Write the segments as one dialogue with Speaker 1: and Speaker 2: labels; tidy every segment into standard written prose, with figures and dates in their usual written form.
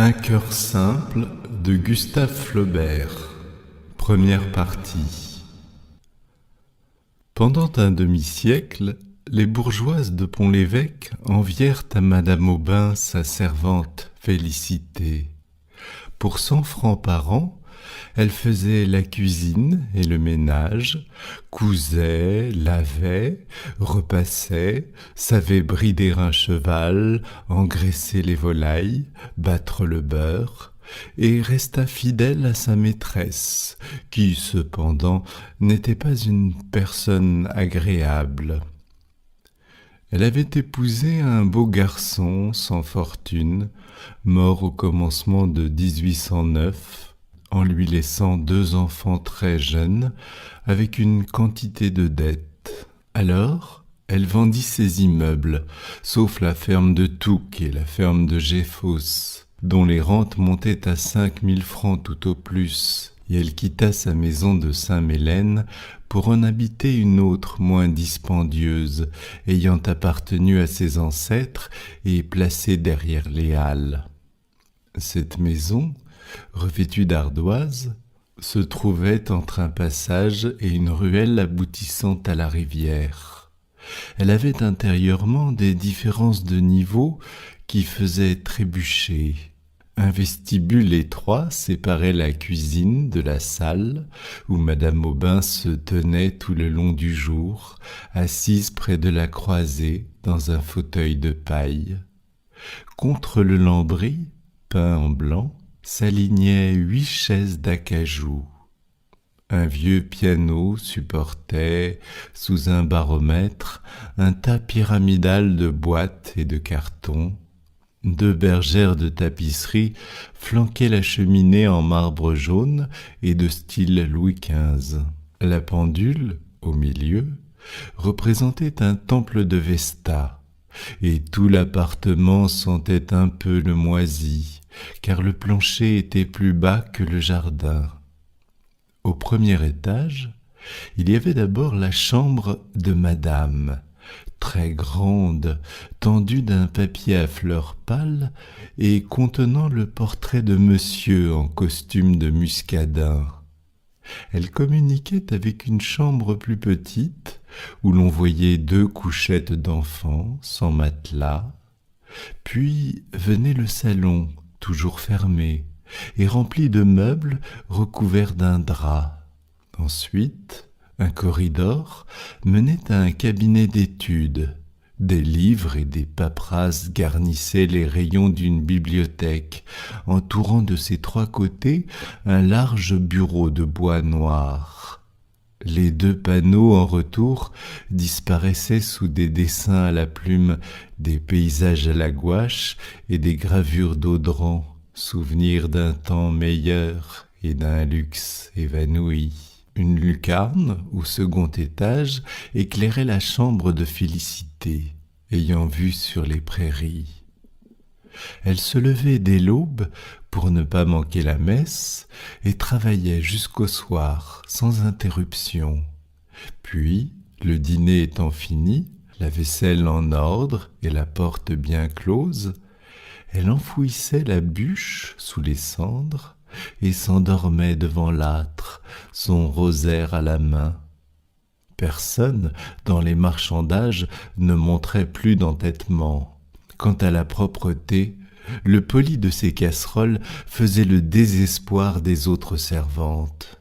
Speaker 1: Un cœur simple de Gustave Flaubert. Première partie. Pendant un demi-siècle, les bourgeoises de Pont-l'Évêque envièrent à Madame Aubin sa servante Félicité. Pour 100 francs par an, elle faisait la cuisine et le ménage, cousait, lavait, repassait, savait brider un cheval, engraisser les volailles, battre le beurre, et resta fidèle à sa maîtresse, qui cependant n'était pas une personne agréable. Elle avait épousé un beau garçon sans fortune, mort au commencement de 1809, en lui laissant 2 enfants très jeunes, avec une quantité de dettes. Alors, elle vendit ses immeubles, sauf la ferme de Touques et la ferme de Géfos, dont les rentes montaient à 5 000 francs tout au plus, et elle quitta sa maison de Saint-Mélène pour en habiter une autre moins dispendieuse, ayant appartenu à ses ancêtres et placée derrière les halles. Cette maison, revêtue d'ardoises, se trouvait entre un passage et une ruelle aboutissant à la rivière. Elle avait intérieurement des différences de niveau qui faisaient trébucher. Un vestibule étroit séparait la cuisine de la salle où Madame Aubin se tenait tout le long du jour, assise près de la croisée dans un fauteuil de paille. Contre le lambris, peint en blanc, s'alignaient 8 chaises d'acajou. Un vieux piano supportait, sous un baromètre, un tas pyramidal de boîtes et de cartons. 2 bergères de tapisserie flanquaient la cheminée en marbre jaune et de style Louis XV. La pendule, au milieu, représentait un temple de Vesta, et tout l'appartement sentait un peu le moisi, car le plancher était plus bas que le jardin. Au premier étage, il y avait d'abord la chambre de Madame, très grande, tendue d'un papier à fleurs pâles et contenant le portrait de Monsieur en costume de muscadin. Elle communiquait avec une chambre plus petite, où l'on voyait 2 couchettes d'enfants sans matelas. Puis venait le salon, toujours fermé, et rempli de meubles recouverts d'un drap. Ensuite, un corridor menait à un cabinet d'études. Des livres et des paperasses garnissaient les rayons d'une bibliothèque, entourant de ses 3 côtés un large bureau de bois noir. Les 2 panneaux en retour disparaissaient sous des dessins à la plume, des paysages à la gouache et des gravures d'Audran, souvenirs d'un temps meilleur et d'un luxe évanoui. Une lucarne, au second étage, éclairait la chambre de Félicité, ayant vue sur les prairies. Elle se levait dès l'aube pour ne pas manquer la messe et travaillait jusqu'au soir, sans interruption. Puis, le dîner étant fini, la vaisselle en ordre et la porte bien close, elle enfouissait la bûche sous les cendres et s'endormait devant l'âtre, son rosaire à la main. Personne, dans les marchandages, ne montrait plus d'entêtement. Quant à la propreté, le poli de ses casseroles faisait le désespoir des autres servantes.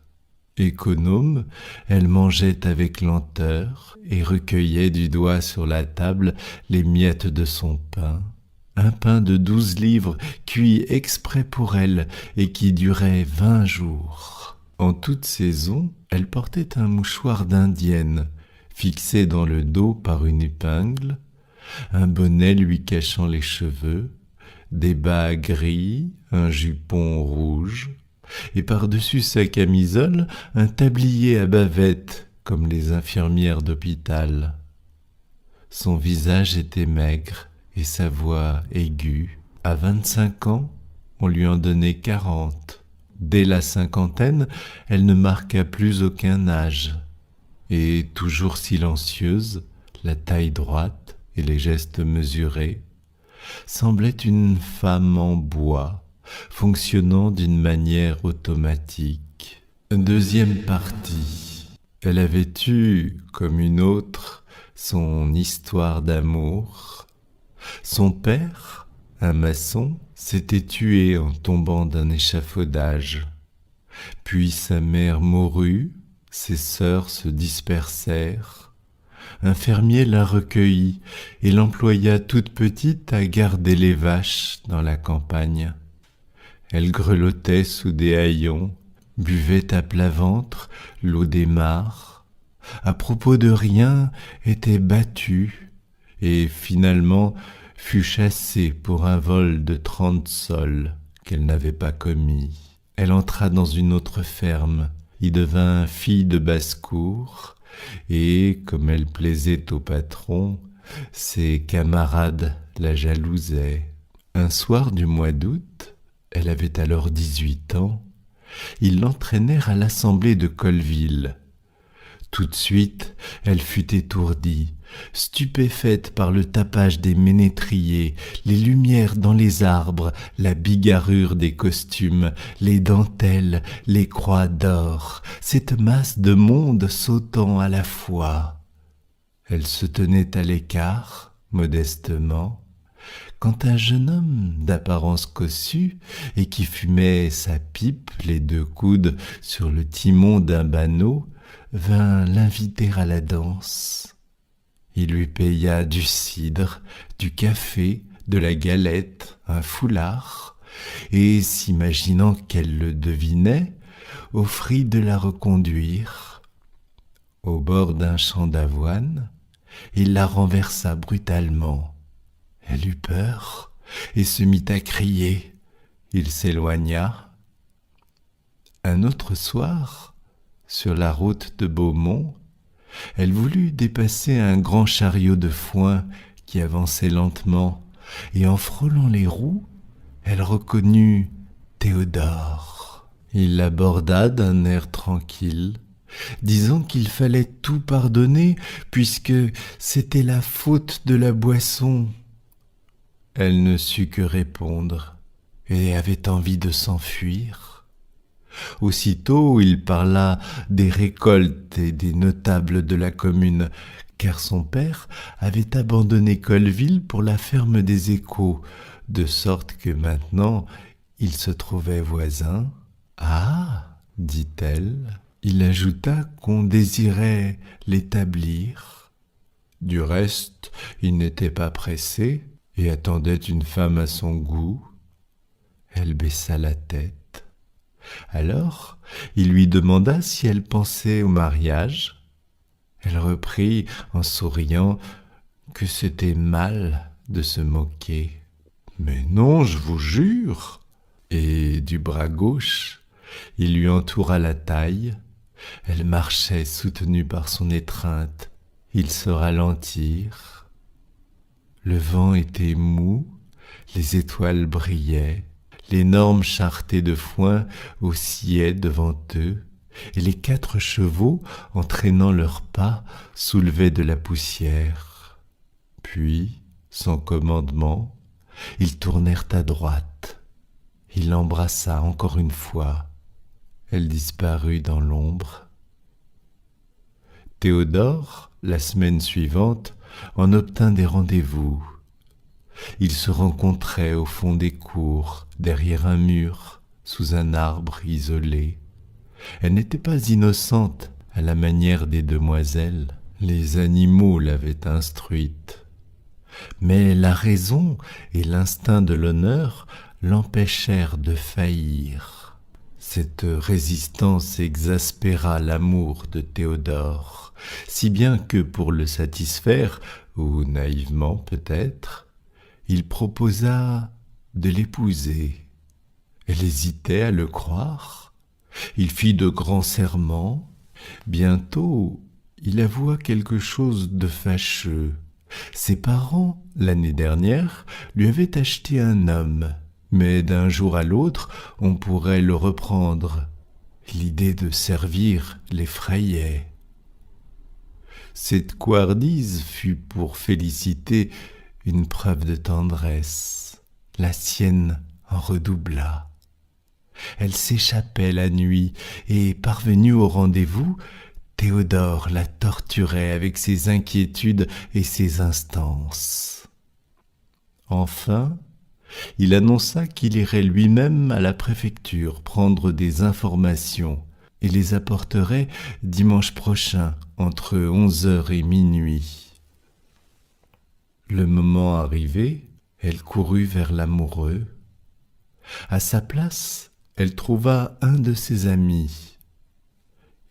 Speaker 1: Économe, elle mangeait avec lenteur et recueillait du doigt sur la table les miettes de son pain. Un pain de 12 livres cuit exprès pour elle et qui durait 20 jours. En toute saison, elle portait un mouchoir d'indienne, fixé dans le dos par une épingle, un bonnet lui cachant les cheveux, des bas gris, un jupon rouge, et par-dessus sa camisole, un tablier à bavette, comme les infirmières d'hôpital. Son visage était maigre, et sa voix aiguë. À 25 ans, on lui en donnait 40. Dès la cinquantaine, elle ne marqua plus aucun âge. Et toujours silencieuse, la taille droite et les gestes mesurés, semblait une femme en bois, fonctionnant d'une manière automatique. Deuxième partie. Elle avait eu, comme une autre, son histoire d'amour. Son père, un maçon, s'était tué en tombant d'un échafaudage. Puis sa mère mourut, ses sœurs se dispersèrent. Un fermier la recueillit et l'employa toute petite à garder les vaches dans la campagne. Elle grelottait sous des haillons, buvait à plat ventre l'eau des mares, à propos de rien était battue et finalement fut chassée pour un vol de 30 sols qu'elle n'avait pas commis. Elle entra dans une autre ferme, y devint fille de basse-cour, et, comme elle plaisait au patron, ses camarades la jalousaient. Un soir du mois d'août, elle avait alors 18 ans, ils l'entraînèrent à l'assemblée de Colleville. Tout de suite, elle fut étourdie, stupéfaite par le tapage des ménétriers, les lumières dans les arbres, la bigarrure des costumes, les dentelles, les croix d'or, cette masse de monde sautant à la fois. Elle se tenait à l'écart, modestement, quand un jeune homme d'apparence cossue et qui fumait sa pipe, les deux coudes sur le timon d'un banneau, vint l'inviter à la danse. Il lui paya du cidre, du café, de la galette, un foulard, et, s'imaginant qu'elle le devinait, offrit de la reconduire. Au bord d'un champ d'avoine, il la renversa brutalement. Elle eut peur et se mit à crier. Il s'éloigna. Un autre soir, sur la route de Beaumont, elle voulut dépasser un grand chariot de foin qui avançait lentement, et en frôlant les roues, elle reconnut Théodore. Il l'aborda d'un air tranquille, disant qu'il fallait tout pardonner puisque c'était la faute de la boisson. Elle ne sut que répondre et avait envie de s'enfuir. Aussitôt, il parla des récoltes et des notables de la commune, car son père avait abandonné Colleville pour la ferme des Échos, de sorte que maintenant ils se trouvaient voisins. « Ah !» dit-elle. Il ajouta qu'on désirait l'établir. Du reste, il n'était pas pressé et attendait une femme à son goût. Elle baissa la tête. Alors, il lui demanda si elle pensait au mariage. Elle reprit en souriant que c'était mal de se moquer. « Mais non, je vous jure !» Et du bras gauche, il lui entoura la taille. Elle marchait soutenue par son étreinte. Ils se ralentirent. Le vent était mou, les étoiles brillaient. L'énorme charretée de foin oscillait devant eux, et les 4 chevaux, entraînant leurs pas, soulevaient de la poussière. Puis, sans commandement, ils tournèrent à droite. Il l'embrassa encore une fois. Elle disparut dans l'ombre. Théodore, la semaine suivante, en obtint des rendez-vous. Ils se rencontraient au fond des cours, derrière un mur, sous un arbre isolé. Elle n'était pas innocente, à la manière des demoiselles. Les animaux l'avaient instruite. Mais la raison et l'instinct de l'honneur l'empêchèrent de faillir. Cette résistance exaspéra l'amour de Théodore, si bien que pour le satisfaire, ou naïvement peut-être, il proposa de l'épouser. Elle hésitait à le croire. Il fit de grands serments. Bientôt, il avoua quelque chose de fâcheux. Ses parents, l'année dernière, lui avaient acheté un homme, mais d'un jour à l'autre, on pourrait le reprendre. L'idée de servir l'effrayait. Cette couardise fut pour Félicité une preuve de tendresse. La sienne en redoubla. Elle s'échappait la nuit, et parvenue au rendez-vous, Théodore la torturait avec ses inquiétudes et ses instances. Enfin, il annonça qu'il irait lui-même à la préfecture prendre des informations et les apporterait dimanche prochain entre 11h et minuit. Le moment arrivé, elle courut vers l'amoureux. À sa place, elle trouva un de ses amis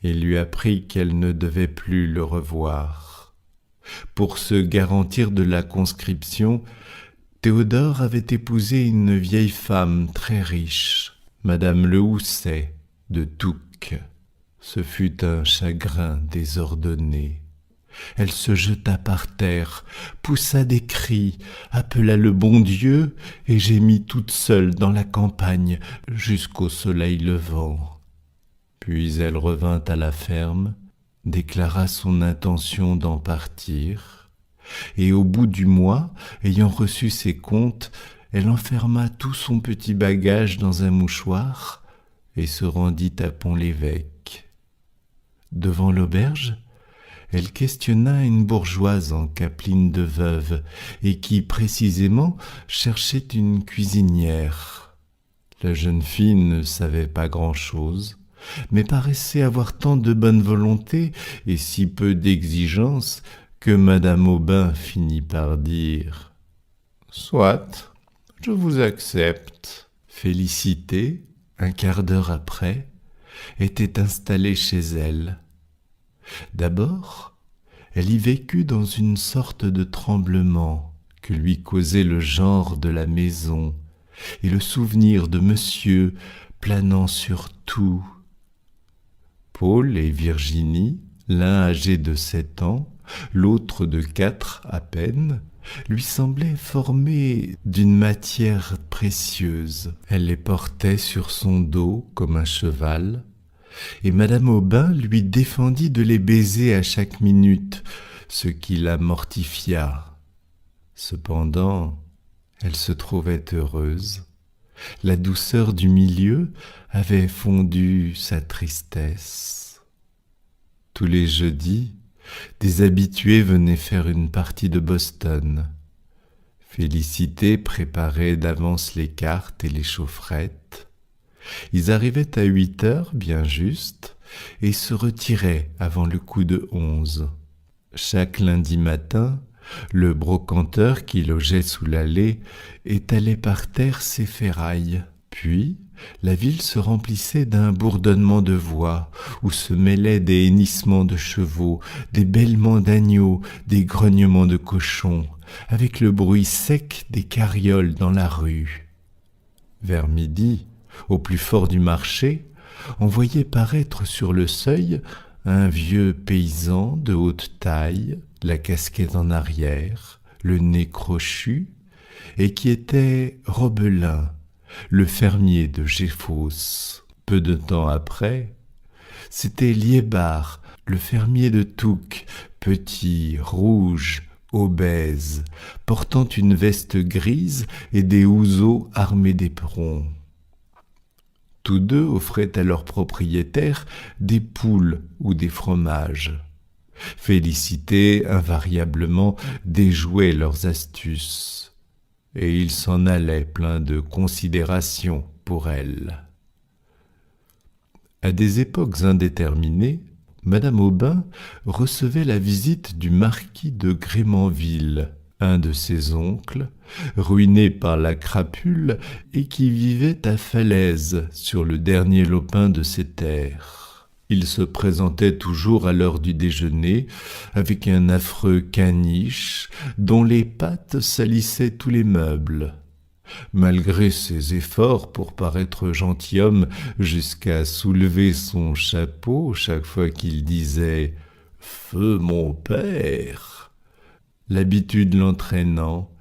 Speaker 1: et lui apprit qu'elle ne devait plus le revoir. Pour se garantir de la conscription, Théodore avait épousé une vieille femme très riche, Madame Le Housset de Touques. Ce fut un chagrin désordonné. Elle se jeta par terre, poussa des cris, appela le bon Dieu et gémit toute seule dans la campagne jusqu'au soleil levant. Puis elle revint à la ferme, déclara son intention d'en partir, et au bout du mois, ayant reçu ses comptes, elle enferma tout son petit bagage dans un mouchoir et se rendit à Pont-l'Évêque. Devant l'auberge, elle questionna une bourgeoise en capeline de veuve et qui, précisément, cherchait une cuisinière. La jeune fille ne savait pas grand-chose, mais paraissait avoir tant de bonne volonté et si peu d'exigence que Madame Aubin finit par dire « Soit, je vous accepte. » Félicité, un quart d'heure après, était installée chez elle. D'abord, elle y vécut dans une sorte de tremblement que lui causait le genre de la maison et le souvenir de monsieur planant sur tout. Paul et Virginie, l'un âgé de 7 ans, l'autre de 4 à peine, lui semblaient formés d'une matière précieuse. Elle les portait sur son dos comme un cheval, et Madame Aubin lui défendit de les baiser à chaque minute, ce qui la mortifia. Cependant, elle se trouvait heureuse. La douceur du milieu avait fondu sa tristesse. Tous les jeudis, des habitués venaient faire une partie de Boston. Félicité préparait d'avance les cartes et les chaufferettes. Ils arrivaient à 8h, bien juste, et se retiraient avant le coup de 11. Chaque lundi matin, le brocanteur qui logeait sous l'allée étalait par terre ses ferrailles. Puis, la ville se remplissait d'un bourdonnement de voix, où se mêlaient des hennissements de chevaux, des bêlements d'agneaux, des grognements de cochons, avec le bruit sec des carrioles dans la rue. Vers midi, au plus fort du marché, on voyait paraître sur le seuil un vieux paysan de haute taille, la casquette en arrière, le nez crochu, et qui était Robelin, le fermier de Géfos. Peu de temps après, c'était Liébard, le fermier de Touques, petit, rouge, obèse, portant une veste grise et des houseaux armés d'éperons. Tous deux offraient à leurs propriétaires des poules ou des fromages. Félicité invariablement déjouait leurs astuces, et il s'en allait plein de considération pour elle. À des époques indéterminées, Madame Aubin recevait la visite du marquis de Grémanville, un de ses oncles, ruiné par la crapule et qui vivait à Falaise, sur le dernier lopin de ses terres. Il se présentait toujours à l'heure du déjeuner, avec un affreux caniche dont les pattes salissaient tous les meubles. Malgré ses efforts pour paraître gentilhomme jusqu'à soulever son chapeau chaque fois qu'il disait « Feu mon père !» l'habitude l'entraînant,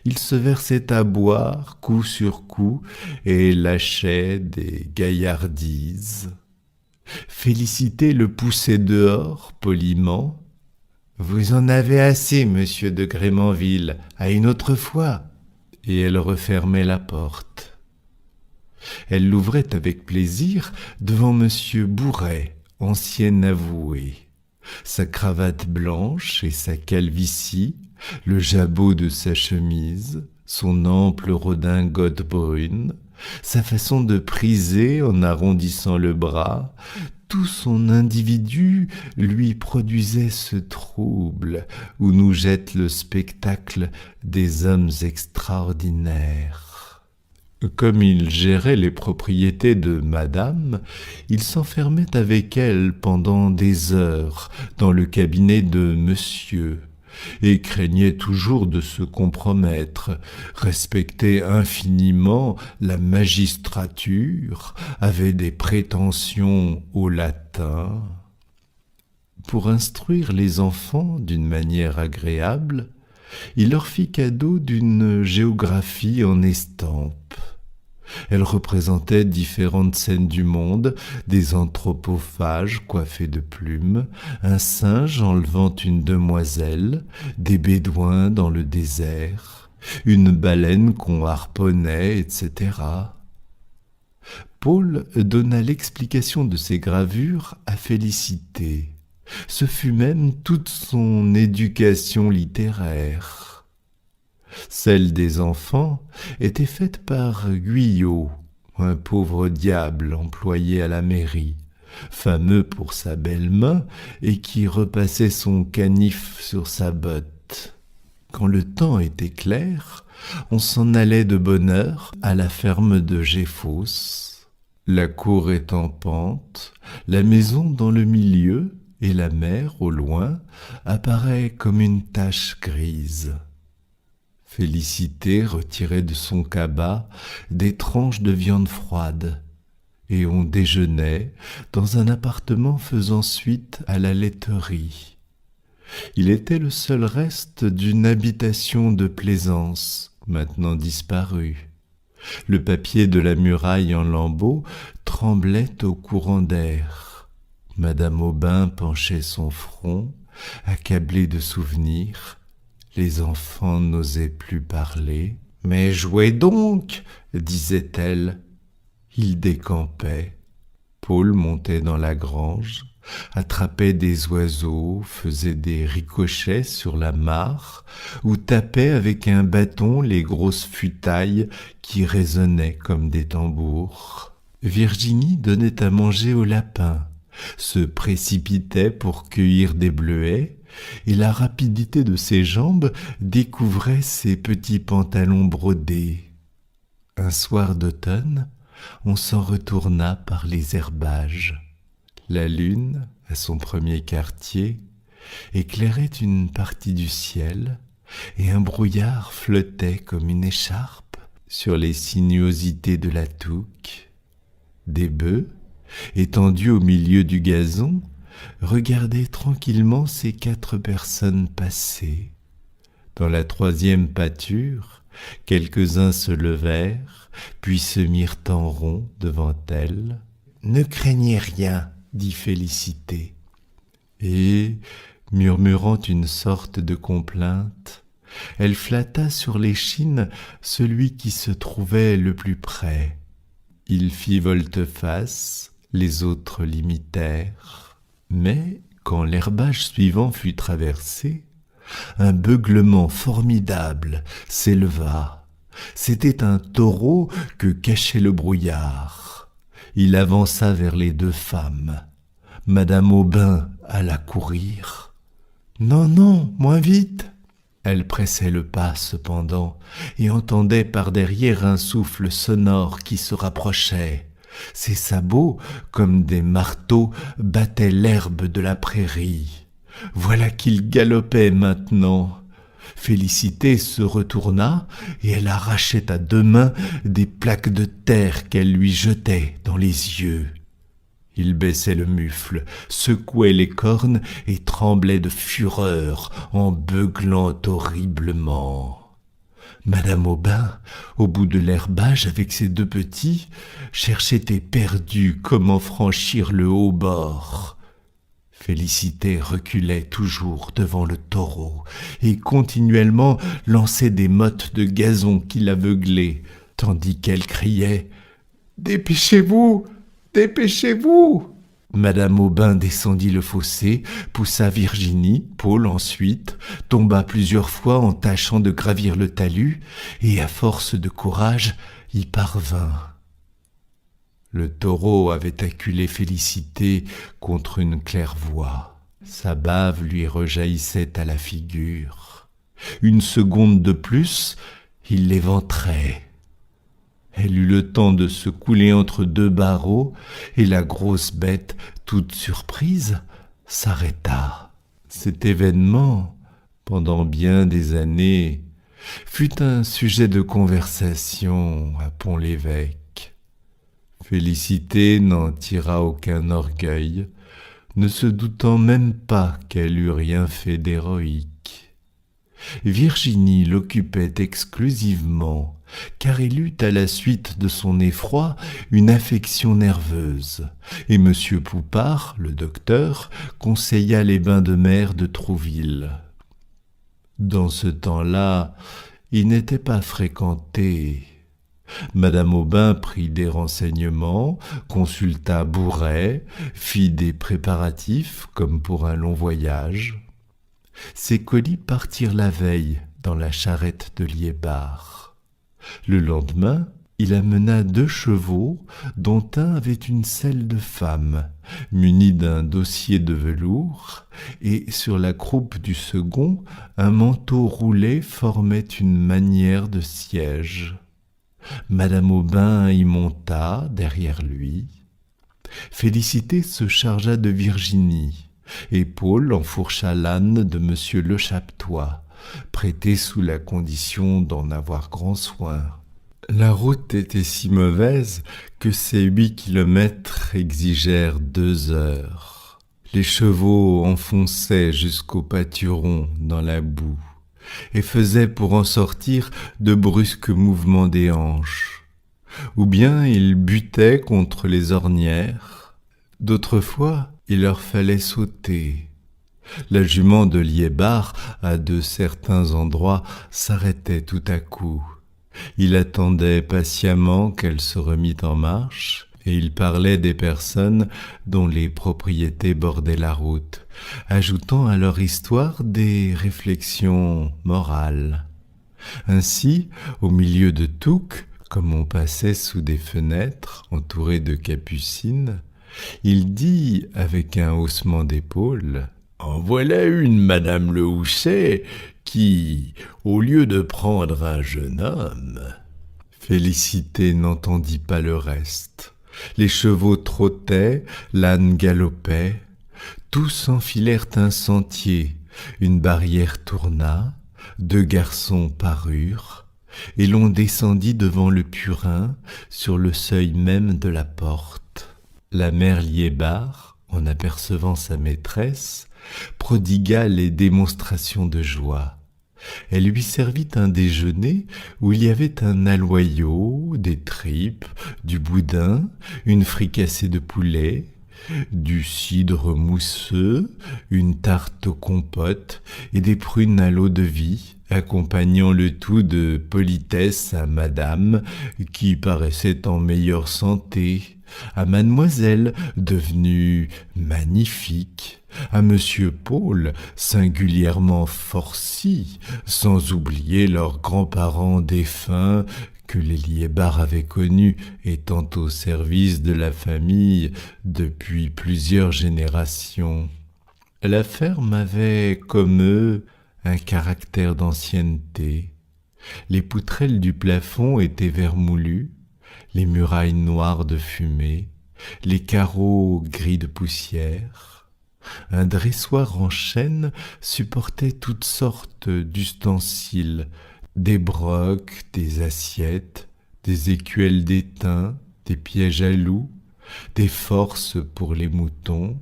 Speaker 1: il se versait à boire coup sur coup et lâchait des gaillardises. Félicité le poussait dehors poliment. « Vous en avez assez, monsieur de Grémanville, à une autre fois !» Et elle refermait la porte. Elle l'ouvrait avec plaisir devant monsieur Bourret, ancien avoué. Sa cravate blanche et sa calvitie, le jabot de sa chemise, son ample redingote brune, sa façon de priser en arrondissant le bras, tout son individu lui produisait ce trouble où nous jette le spectacle des hommes extraordinaires. Comme il gérait les propriétés de madame, il s'enfermait avec elle pendant des heures dans le cabinet de monsieur, et craignait toujours de se compromettre, respectait infiniment la magistrature, avait des prétentions au latin. Pour instruire les enfants d'une manière agréable, il leur fit cadeau d'une géographie en estampes. Elle représentait différentes scènes du monde, des anthropophages coiffés de plumes, un singe enlevant une demoiselle, des bédouins dans le désert, une baleine qu'on harponnait, etc. Paul donna l'explication de ces gravures à Félicité. Ce fut même toute son éducation littéraire. Celle des enfants était faite par Guyot, un pauvre diable employé à la mairie, fameux pour sa belle main et qui repassait son canif sur sa botte. Quand le temps était clair, on s'en allait de bonne heure à la ferme de Géfausse. La cour est en pente, la maison dans le milieu et la mer, au loin, apparaît comme une tache grise. Félicité retirait de son cabas des tranches de viande froide, et on déjeunait dans un appartement faisant suite à la laiterie. Il était le seul reste d'une habitation de plaisance, maintenant disparue. Le papier de la muraille en lambeaux tremblait au courant d'air. Madame Aubin penchait son front, accablée de souvenirs. Les enfants n'osaient plus parler. « Mais jouez donc !» disait-elle. Ils décampaient. Paul montait dans la grange, attrapait des oiseaux, faisait des ricochets sur la mare, ou tapait avec un bâton les grosses futailles qui résonnaient comme des tambours. Virginie donnait à manger aux lapins, se précipitait pour cueillir des bleuets, et la rapidité de ses jambes découvrait ses petits pantalons brodés. Un soir d'automne, on s'en retourna par les herbages. La lune, à son premier quartier, éclairait une partie du ciel, et un brouillard flottait comme une écharpe sur les sinuosités de la touque. Des bœufs, étendus au milieu du gazon, regardaient tranquillement ces 4 personnes passer. Dans la 3e pâture, quelques-uns se levèrent, puis se mirent en rond devant elle. « Ne craignez rien, dit Félicité. » Et, murmurant une sorte de complainte, elle flatta sur l'échine celui qui se trouvait le plus près. Il fit volte-face, les autres l'imitèrent. Mais, quand l'herbage suivant fut traversé, un beuglement formidable s'éleva. C'était un taureau que cachait le brouillard. Il avança vers les 2 femmes. Madame Aubin alla courir. « Non, non, moins vite !» Elle pressait le pas cependant et entendait par derrière un souffle sonore qui se rapprochait. Ses sabots, comme des marteaux, battaient l'herbe de la prairie. Voilà qu'il galopait maintenant. Félicité se retourna et elle arrachait à 2 mains des plaques de terre qu'elle lui jetait dans les yeux. Il baissait le mufle, secouait les cornes et tremblait de fureur en beuglant horriblement. Madame Aubin, au bout de l'herbage avec ses 2 petits, cherchait éperdue comment franchir le haut bord. Félicité reculait toujours devant le taureau et continuellement lançait des mottes de gazon qui l'aveuglaient, tandis qu'elle criait Dépêchez-vous! Dépêchez-vous! Madame Aubin descendit le fossé, poussa Virginie, Paul ensuite, tomba plusieurs fois en tâchant de gravir le talus, et à force de courage, y parvint. Le taureau avait acculé Félicité contre une claire-voie. Sa bave lui rejaillissait à la figure. Une seconde de plus, il l'éventrait. Elle eut le temps de se couler entre deux barreaux, et la grosse bête, toute surprise, s'arrêta. Cet événement, pendant bien des années, fut un sujet de conversation à Pont-l'Évêque. Félicité n'en tira aucun orgueil, ne se doutant même pas qu'elle eût rien fait d'héroïque. Virginie l'occupait exclusivement, car elle eut à la suite de son effroi une affection nerveuse, et M. Poupart, le docteur, conseilla les bains de mer de Trouville. Dans ce temps-là, ils n'étaient pas fréquentés. Madame Aubin prit des renseignements, consulta Bouret, fit des préparatifs comme pour un long voyage. Ses colis partirent la veille dans la charrette de Liébar. Le lendemain, il amena 2 chevaux, dont un avait une selle de femme, muni d'un dossier de velours, et sur la croupe du second, un manteau roulé formait une manière de siège. Madame Aubin y monta derrière lui. Félicité se chargea de Virginie, et Paul enfourcha l'âne de M. Le Chapetois, prêté sous la condition d'en avoir grand soin. La route était si mauvaise que ces 8 kilomètres exigèrent 2 heures. Les chevaux enfonçaient jusqu'au pâturon dans la boue et faisaient pour en sortir de brusques mouvements des hanches. Ou bien ils butaient contre les ornières. D'autres fois, il leur fallait sauter. La jument de Liébar, à de certains endroits, s'arrêtait tout à coup. Il attendait patiemment qu'elle se remît en marche, et il parlait des personnes dont les propriétés bordaient la route, ajoutant à leur histoire des réflexions morales. Ainsi, au milieu de Touques, comme on passait sous des fenêtres entourées de capucines, il dit avec un haussement d'épaule: « En voilà une, Madame Le Housset, qui, au lieu de prendre un jeune homme... » Félicité n'entendit pas le reste. Les chevaux trottaient, l'âne galopait. Tous enfilèrent un sentier, une barrière tourna, 2 garçons parurent, et l'on descendit devant le purin, sur le seuil même de la porte. La mère Liébar, en apercevant sa maîtresse, prodigua les démonstrations de joie. Elle lui servit un déjeuner où il y avait un aloyau, des tripes, du boudin, une fricassée de poulet, du cidre mousseux, une tarte aux compotes et des prunes à l'eau-de-vie, accompagnant le tout de politesse à madame qui paraissait en meilleure santé, à mademoiselle devenue magnifique, à monsieur Paul singulièrement forci, sans oublier leurs grands-parents défunts que les Liébar avaient connus, étant au service de la famille depuis plusieurs générations. La ferme avait, comme eux, un caractère d'ancienneté. Les poutrelles du plafond étaient vermoulues, les murailles noires de fumée, les carreaux gris de poussière. Un dressoir en chêne supportait toutes sortes d'ustensiles, des brocs, des assiettes, des écuelles d'étain, des pièges à loups, des forces pour les moutons.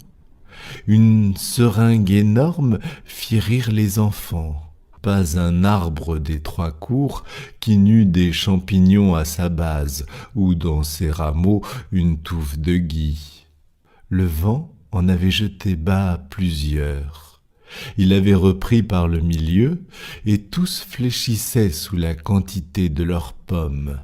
Speaker 1: Une seringue énorme fit rire les enfants. Pas un arbre des 3 cours qui n'eût des champignons à sa base, ou dans ses rameaux une touffe de gui. Le vent en avait jeté bas plusieurs. Il avait repris par le milieu, et tous fléchissaient sous la quantité de leurs pommes.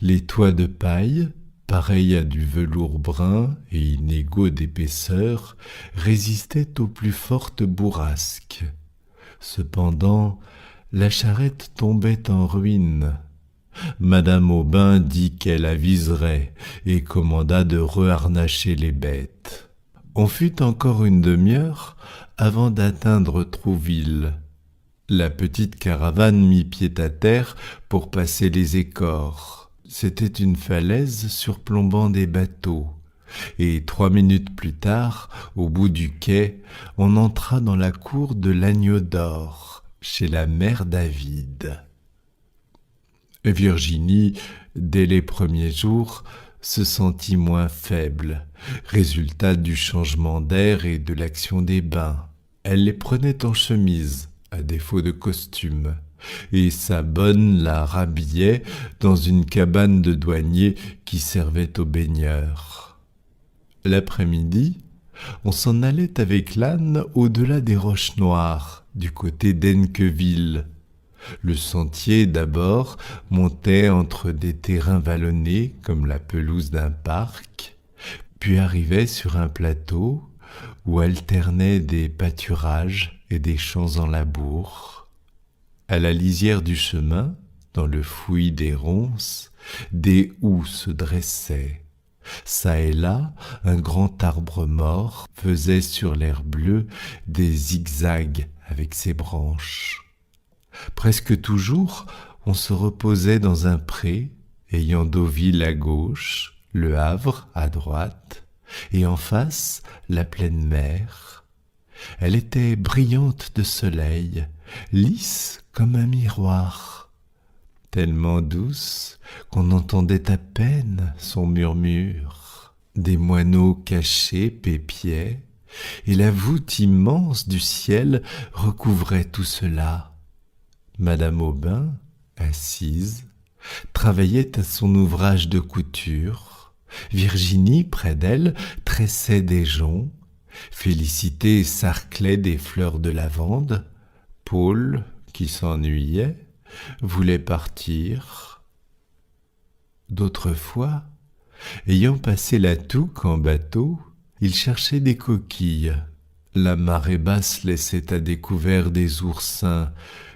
Speaker 1: Les toits de paille, pareil à du velours brun et inégaux d'épaisseur, résistait aux plus fortes bourrasques. Cependant, la charrette tombait en ruine. Madame Aubin dit qu'elle aviserait et commanda de reharnacher les bêtes. On fut encore une demi-heure avant d'atteindre Trouville. La petite caravane mit pied à terre pour passer les écors. C'était une falaise surplombant des bateaux. Et 3 minutes plus tard, au bout du quai, on entra dans la cour de l'Agneau d'Or, chez la mère David. Virginie, dès les premiers jours, se sentit moins faible, résultat du changement d'air et de l'action des bains. Elle les prenait en chemise, à défaut de costume, et sa bonne la rhabillait dans une cabane de douanier qui servait aux baigneurs. L'après-midi, on s'en allait avec l'âne au-delà des roches noires, du côté d'Enqueville. Le sentier, d'abord, montait entre des terrains vallonnés comme la pelouse d'un parc, puis arrivait sur un plateau où alternaient des pâturages et des champs en labour. À la lisière du chemin, dans le fouillis des ronces, des houx se dressaient. Çà et là, un grand arbre mort faisait sur l'air bleu des zigzags avec ses branches. Presque toujours, on se reposait dans un pré, ayant Deauville à gauche, Le Havre à droite, et en face, la pleine mer. Elle était brillante de soleil, lisse comme un miroir, tellement douce qu'on entendait à peine son murmure. Des moineaux cachés pépiaient, et la voûte immense du ciel recouvrait tout cela. Madame Aubin, assise, travaillait à son ouvrage de couture. Virginie, près d'elle, tressait des joncs. Félicité sarclait des fleurs de lavande. Paul, qui s'ennuyait, voulait partir. D'autres fois, ayant passé la Touques en bateau, il cherchait des coquilles. La marée basse laissait à découvert des oursins,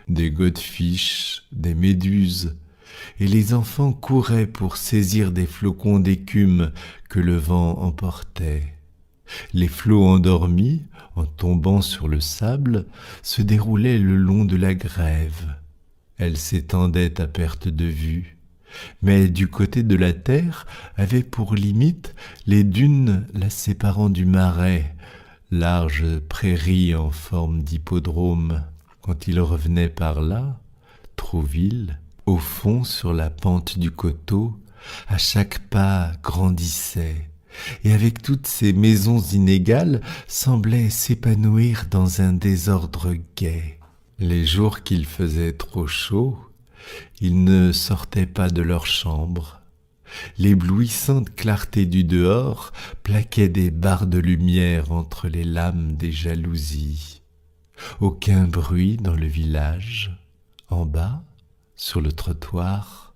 Speaker 1: des godefishs, des méduses, et les enfants couraient pour saisir des flocons d'écume que le vent emportait. Les flots endormis, en tombant sur le sable, se déroulaient le long de la grève. Elle s'étendait à perte de vue, mais du côté de la terre avait pour limite les dunes la séparant du marais, large prairie en forme d'hippodrome. Quand il revenait par là, Trouville, au fond sur la pente du coteau, à chaque pas grandissait, et avec toutes ces maisons inégales, semblait s'épanouir dans un désordre gai. Les jours qu'il faisait trop chaud, ils ne sortaient pas de leur chambre. L'éblouissante clarté du dehors plaquait des barres de lumière entre les lames des jalousies. Aucun bruit dans le village. En bas, sur le trottoir,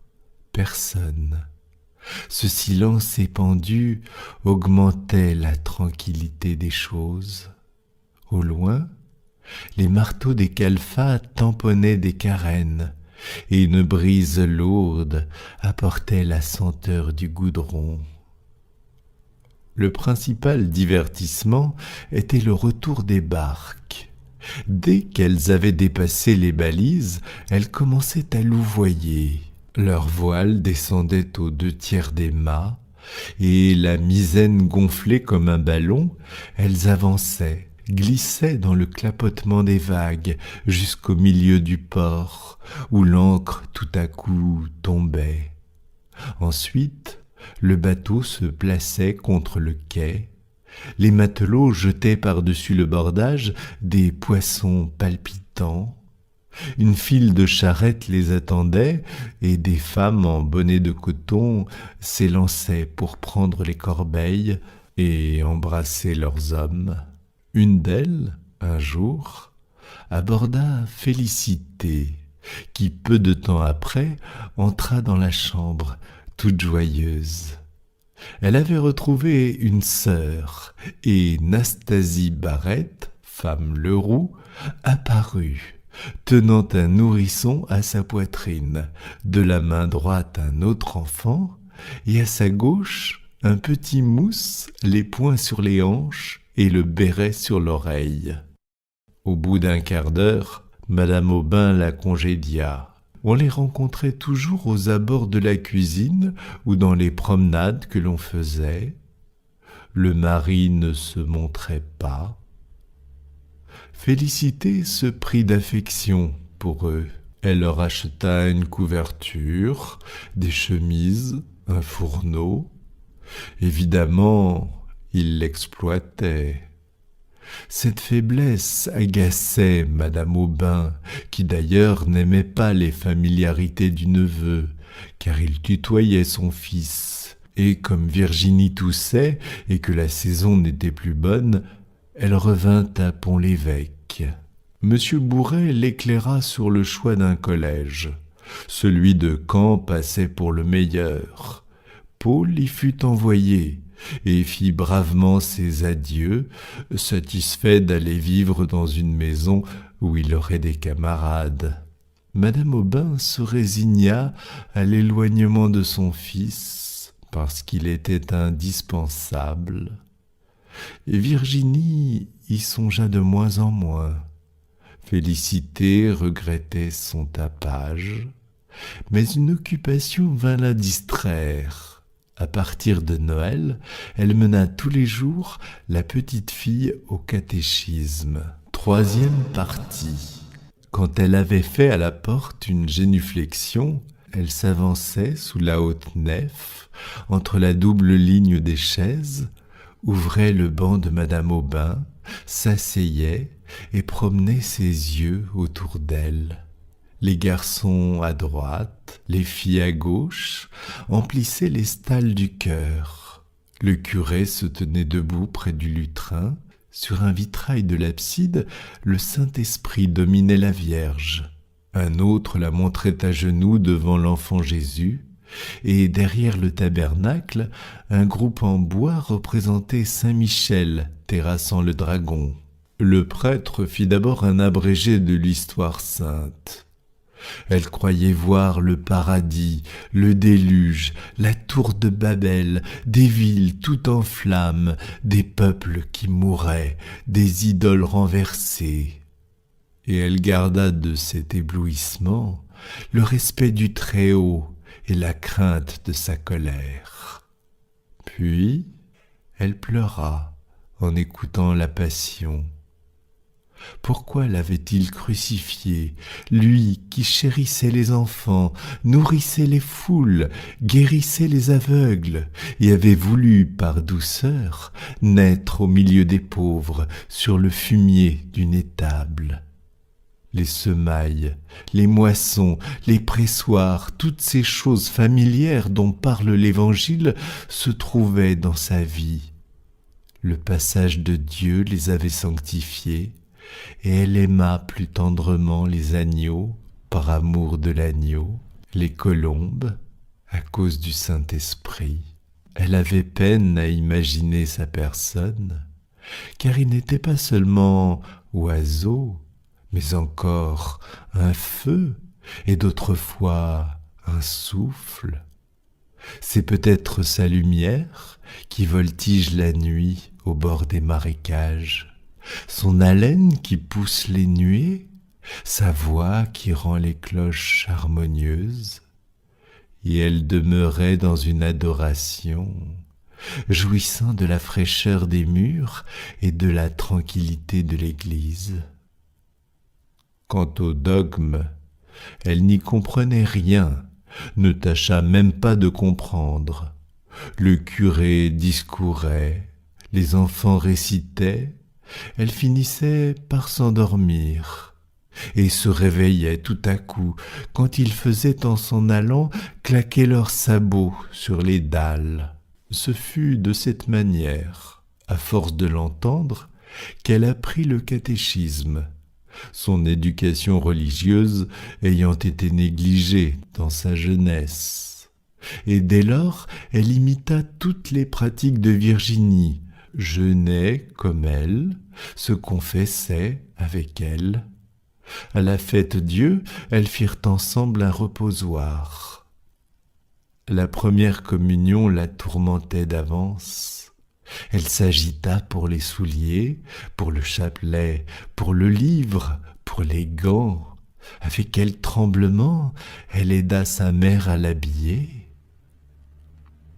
Speaker 1: personne. Ce silence épandu augmentait la tranquillité des choses. Au loin, les marteaux des calfats tamponnaient des carènes, et une brise lourde apportait la senteur du goudron. Le principal divertissement était le retour des barques. Dès qu'elles avaient dépassé les balises, elles commençaient à louvoyer. Leurs voiles descendaient aux 2/3 des mâts, et la misaine gonflée comme un ballon, elles avançaient, glissaient dans le clapotement des vagues jusqu'au milieu du port, où l'ancre tout à coup tombait. Ensuite, le bateau se plaçait contre le quai. Les matelots jetaient par-dessus le bordage des poissons palpitants. Une file de charrettes les attendait, et des femmes en bonnet de coton s'élançaient pour prendre les corbeilles et embrasser leurs hommes. Une d'elles, un jour, aborda Félicité, qui peu de temps après entra dans la chambre, toute joyeuse. Elle avait retrouvé une sœur, et Nastasie Barrette, femme Leroux, apparut, tenant un nourrisson à sa poitrine, de la main droite un autre enfant, et à sa gauche un petit mousse, les poings sur les hanches et le béret sur l'oreille. Au bout d'un quart d'heure, Madame Aubin la congédia. On les rencontrait toujours aux abords de la cuisine ou dans les promenades que l'on faisait. Le mari ne se montrait pas. Félicité se prit d'affection pour eux. Elle leur acheta une couverture, des chemises, un fourneau. Évidemment, ils l'exploitaient. Cette faiblesse agaçait Madame Aubin, qui d'ailleurs n'aimait pas les familiarités du neveu, car il tutoyait son fils. Et comme Virginie toussait et que la saison n'était plus bonne, elle revint à Pont-l'Évêque. Monsieur Bourret l'éclaira sur le choix d'un collège. Celui de Caen passait pour le meilleur. Paul y fut envoyé et fit bravement ses adieux, satisfait d'aller vivre dans une maison où il aurait des camarades. Madame Aubin se résigna à l'éloignement de son fils parce qu'il était indispensable. Et Virginie y songea de moins en moins. Félicité regrettait son tapage, mais une occupation vint la distraire. À partir de Noël, elle mena tous les jours la petite fille au catéchisme. 3e partie. Quand elle avait fait à la porte une génuflexion, elle s'avançait sous la haute nef, entre la double ligne des chaises, ouvrait le banc de Madame Aubin, s'asseyait et promenait ses yeux autour d'elle. Les garçons à droite, les filles à gauche, emplissaient les stalles du chœur. Le curé se tenait debout près du lutrin. Sur un vitrail de l'abside, le Saint-Esprit dominait la Vierge. Un autre la montrait à genoux devant l'enfant Jésus, et derrière le tabernacle, un groupe en bois représentait Saint-Michel terrassant le dragon. Le prêtre fit d'abord un abrégé de l'histoire sainte. Elle croyait voir le paradis, le déluge, la tour de Babel, des villes toutes en flammes, des peuples qui mouraient, des idoles renversées. Et elle garda de cet éblouissement le respect du Très-Haut et la crainte de sa colère. Puis elle pleura en écoutant la Passion. Pourquoi l'avait-il crucifié, lui qui chérissait les enfants, nourrissait les foules, guérissait les aveugles, et avait voulu, par douceur, naître au milieu des pauvres, sur le fumier d'une étable? Les semailles, les moissons, les pressoirs, toutes ces choses familières dont parle l'Évangile se trouvaient dans sa vie. Le passage de Dieu les avait sanctifiés, et elle aima plus tendrement les agneaux par amour de l'agneau, les colombes à cause du Saint-Esprit. Elle avait peine à imaginer sa personne, car il n'était pas seulement oiseau, mais encore un feu et d'autres fois un souffle. C'est peut-être sa lumière qui voltige la nuit au bord des marécages, son haleine qui pousse les nuées, sa voix qui rend les cloches harmonieuses. Et elle demeurait dans une adoration, jouissant de la fraîcheur des murs et de la tranquillité de l'église. Quant au dogme, elle n'y comprenait rien, ne tâcha même pas de comprendre. Le curé discourait, les enfants récitaient, elle finissait par s'endormir et se réveillait tout à coup quand ils faisaient en s'en allant claquer leurs sabots sur les dalles. Ce fut de cette manière, à force de l'entendre, qu'elle apprit le catéchisme, son éducation religieuse ayant été négligée dans sa jeunesse. et dès lors elle imita toutes les pratiques de Virginie, jeûnait comme elle, se confessait avec elle. À la fête-Dieu, elles firent ensemble un reposoir. La première communion la tourmentait d'avance. Elle s'agita pour les souliers, pour le chapelet, pour le livre, pour les gants. Avec quel tremblement elle aida sa mère à l'habiller.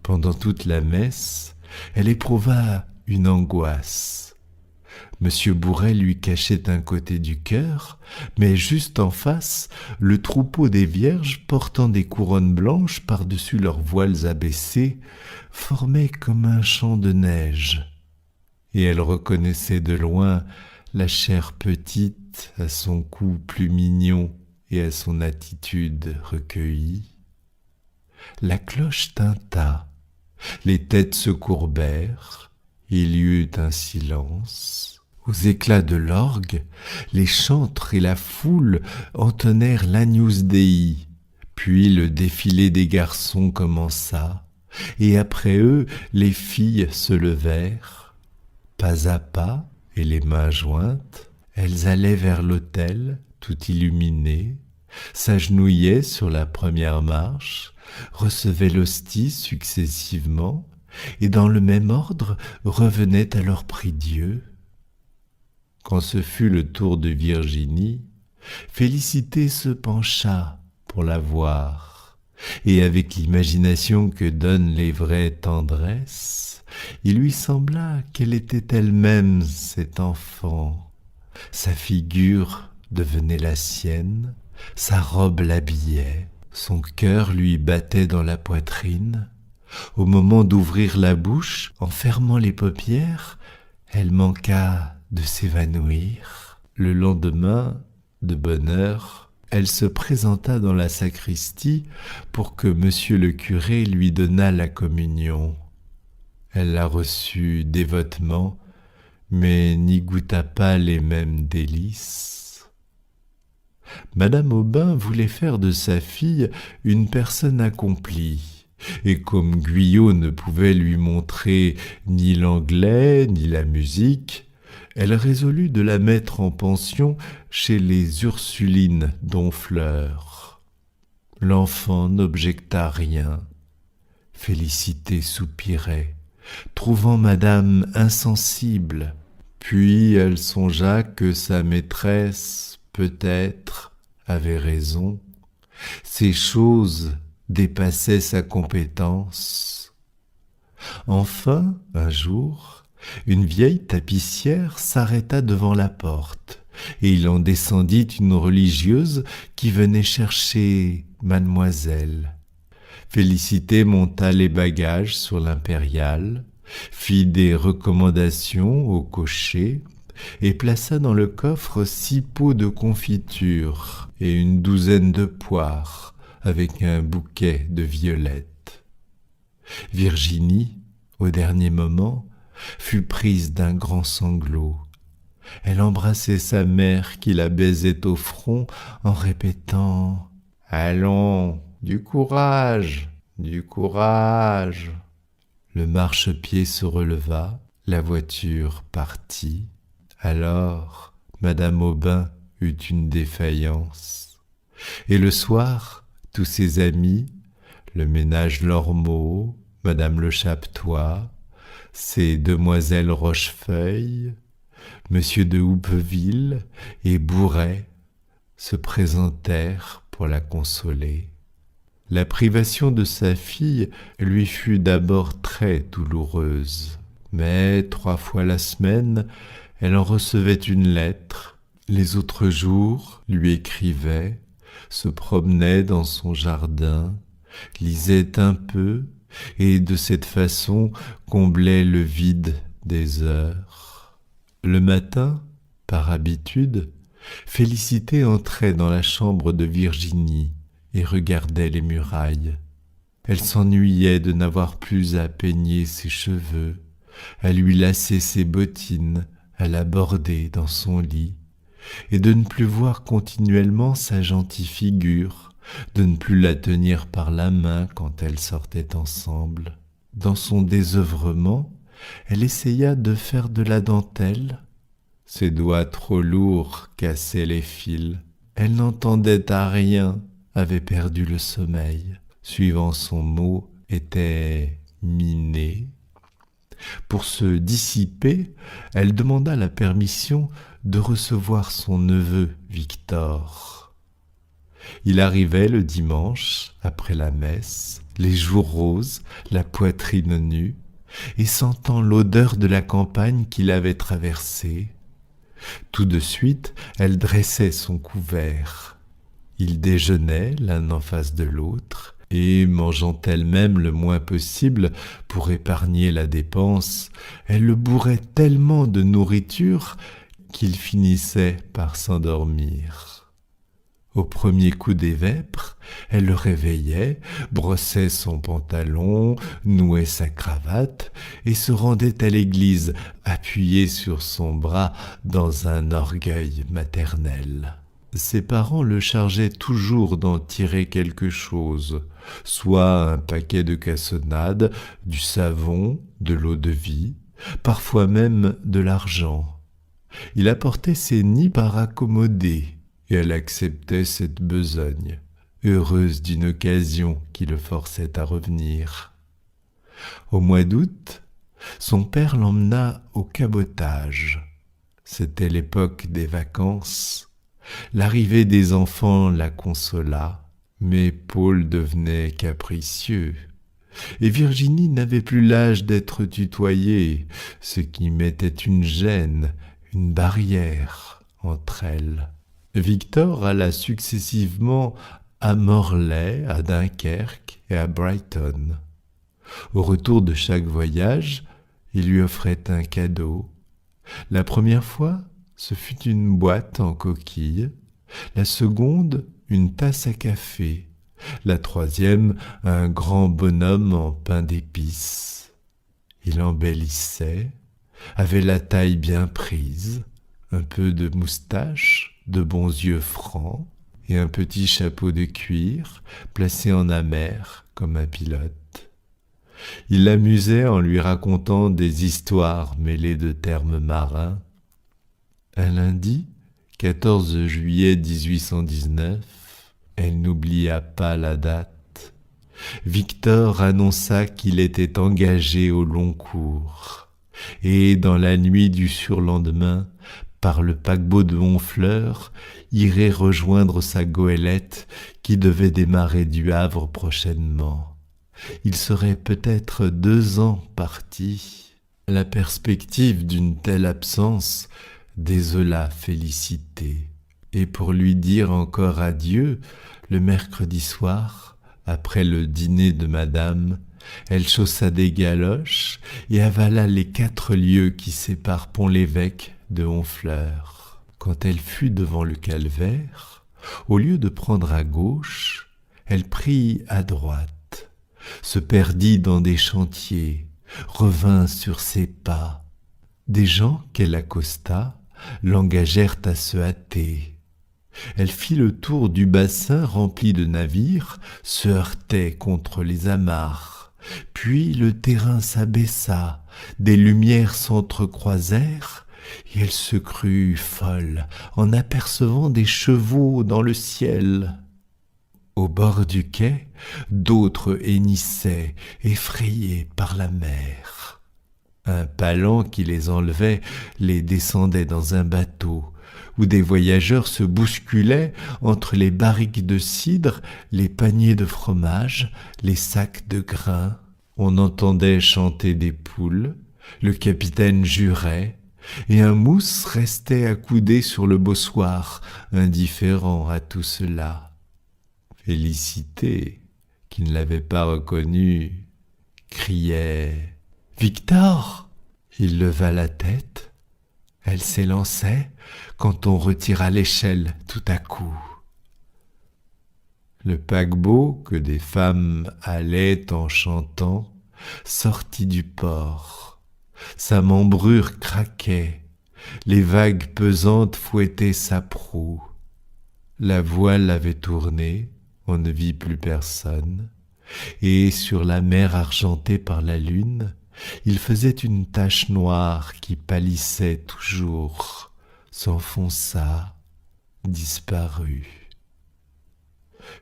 Speaker 1: Pendant toute la messe, elle éprouva une angoisse. Monsieur Bourret lui cachait un côté du cœur, mais juste en face, le troupeau des vierges, portant des couronnes blanches par-dessus leurs voiles abaissés, formait comme un champ de neige. Et elle reconnaissait de loin la chair petite à son cou plus mignon et à son attitude recueillie. La cloche tinta, les têtes se courbèrent, il y eut un silence. Aux éclats de l'orgue, les chantres et la foule entonnèrent l'Agnus Dei, puis le défilé des garçons commença, et après eux les filles se levèrent. Pas à pas, et les mains jointes, elles allaient vers l'autel, tout illuminé, s'agenouillaient sur la première marche, recevaient l'hostie successivement, et dans le même ordre revenaient à leur prie-Dieu. Quand ce fut le tour de Virginie, Félicité se pencha pour la voir, et avec l'imagination que donnent les vraies tendresses, il lui sembla qu'elle était elle-même cet enfant. Sa figure devenait la sienne, sa robe l'habillait, son cœur lui battait dans la poitrine. Au moment d'ouvrir la bouche, en fermant les paupières, elle manqua de s'évanouir. Le lendemain, de bonne heure, elle se présenta dans la sacristie pour que monsieur le curé lui donnât la communion. Elle la reçut dévotement, mais n'y goûta pas les mêmes délices. Madame Aubin voulait faire de sa fille une personne accomplie, et comme Guyot ne pouvait lui montrer ni l'anglais ni la musique, elle résolut de la mettre en pension chez les Ursulines d'Honfleur. L'enfant n'objecta rien. Félicité soupirait, trouvant madame insensible. Puis elle songea que sa maîtresse, peut-être, avait raison. Ces choses dépassaient sa compétence. Enfin, un jour, une vieille tapissière s'arrêta devant la porte, et il en descendit une religieuse qui venait chercher mademoiselle. Félicité monta les bagages sur l'impériale, fit des recommandations au cocher et plaça dans le coffre 6 pots de confiture et une douzaine de poires avec un bouquet de violettes. Virginie, au dernier moment, fut prise d'un grand sanglot. Elle embrassait sa mère qui la baisait au front en répétant « Allons, du courage, du courage !» Le marchepied se releva, la voiture partit. Alors, madame Aubin eut une défaillance. Et le soir, tous ses amis, le ménage Lormeaux, madame Le Chapetois, ces demoiselles Rochefeuille, monsieur de Houppeville et Bourret se présentèrent pour la consoler. La privation de sa fille lui fut d'abord très douloureuse, mais 3 fois la semaine, elle en recevait une lettre. Les autres jours, lui écrivait, se promenait dans son jardin, lisait un peu, et de cette façon comblait le vide des heures. Le matin, par habitude, Félicité entrait dans la chambre de Virginie et regardait les murailles. Elle s'ennuyait de n'avoir plus à peigner ses cheveux, à lui lasser ses bottines, à la border dans son lit, et de ne plus voir continuellement sa gentille figure, de ne plus la tenir par la main quand elles sortaient ensemble. Dans son désœuvrement, elle essaya de faire de la dentelle. Ses doigts trop lourds cassaient les fils. Elle n'entendait à rien, avait perdu le sommeil. Suivant son mot, était minée. Pour se dissiper, elle demanda la permission de recevoir son neveu Victor. Il arrivait le dimanche, après la messe, les joues roses, la poitrine nue, et sentant l'odeur de la campagne qu'il avait traversée. Tout de suite, elle dressait son couvert. Ils déjeunaient l'un en face de l'autre, et, mangeant elle-même le moins possible pour épargner la dépense, elle le bourrait tellement de nourriture qu'il finissait par s'endormir. Au premier coup des vêpres, elle le réveillait, brossait son pantalon, nouait sa cravate et se rendait à l'église, appuyée sur son bras dans un orgueil maternel. Ses parents le chargeaient toujours d'en tirer quelque chose, soit un paquet de cassonade, du savon, de l'eau-de-vie, parfois même de l'argent. Il apportait ses nids par accommodé, et elle acceptait cette besogne, heureuse d'une occasion qui le forçait à revenir. Au mois d'août, son père l'emmena au cabotage. C'était l'époque des vacances. L'arrivée des enfants la consola, mais Paul devenait capricieux, et Virginie n'avait plus l'âge d'être tutoyée, ce qui mettait une gêne, une barrière entre elles. Victor alla successivement à Morlaix, à Dunkerque et à Brighton. Au retour de chaque voyage, il lui offrait un cadeau. La première fois, ce fut une boîte en coquille, la seconde, une tasse à café, la troisième, un grand bonhomme en pain d'épices. Il embellissait, avait la taille bien prise, un peu de moustache, de bons yeux francs et un petit chapeau de cuir placé en amère comme un pilote. Il l'amusait en lui racontant des histoires mêlées de termes marins. Un lundi, 14 juillet 1819, elle n'oublia pas la date. Victor annonça qu'il était engagé au long cours, et dans la nuit du surlendemain, par le paquebot de Honfleur, irait rejoindre sa goélette qui devait démarrer du Havre prochainement. Il serait peut-être 2 ans parti. La perspective d'une telle absence désola Félicité, et pour lui dire encore adieu, le mercredi soir, après le dîner de madame, elle chaussa des galoches et avala les 4 lieues qui séparent Pont-l'Évêque de Honfleur. Quand elle fut devant le calvaire, au lieu de prendre à gauche, elle prit à droite, se perdit dans des chantiers, revint sur ses pas. Des gens qu'elle accosta l'engagèrent à se hâter. Elle fit le tour du bassin rempli de navires, se heurtait contre les amarres. Puis le terrain s'abaissa, des lumières s'entrecroisèrent, et elle se crut folle en apercevant des chevaux dans le ciel. Au bord du quai, d'autres hennissaient, effrayés par la mer. Un palan qui les enlevait les descendait dans un bateau, où des voyageurs se bousculaient entre les barriques de cidre, les paniers de fromage, les sacs de grains. On entendait chanter des poules, le capitaine jurait, et un mousse restait accoudé sur le bossoir, indifférent à tout cela. Félicité, qui ne l'avait pas reconnu, criait « Victor !» Il leva la tête. Elle s'élançait quand on retira l'échelle tout à coup. Le paquebot, que des femmes halaient en chantant, sortit du port. Sa membrure craquait, les vagues pesantes fouettaient sa proue. La voile avait tourné, on ne vit plus personne, et sur la mer argentée par la lune, il faisait une tache noire qui pâlissait toujours, s'enfonça, disparut.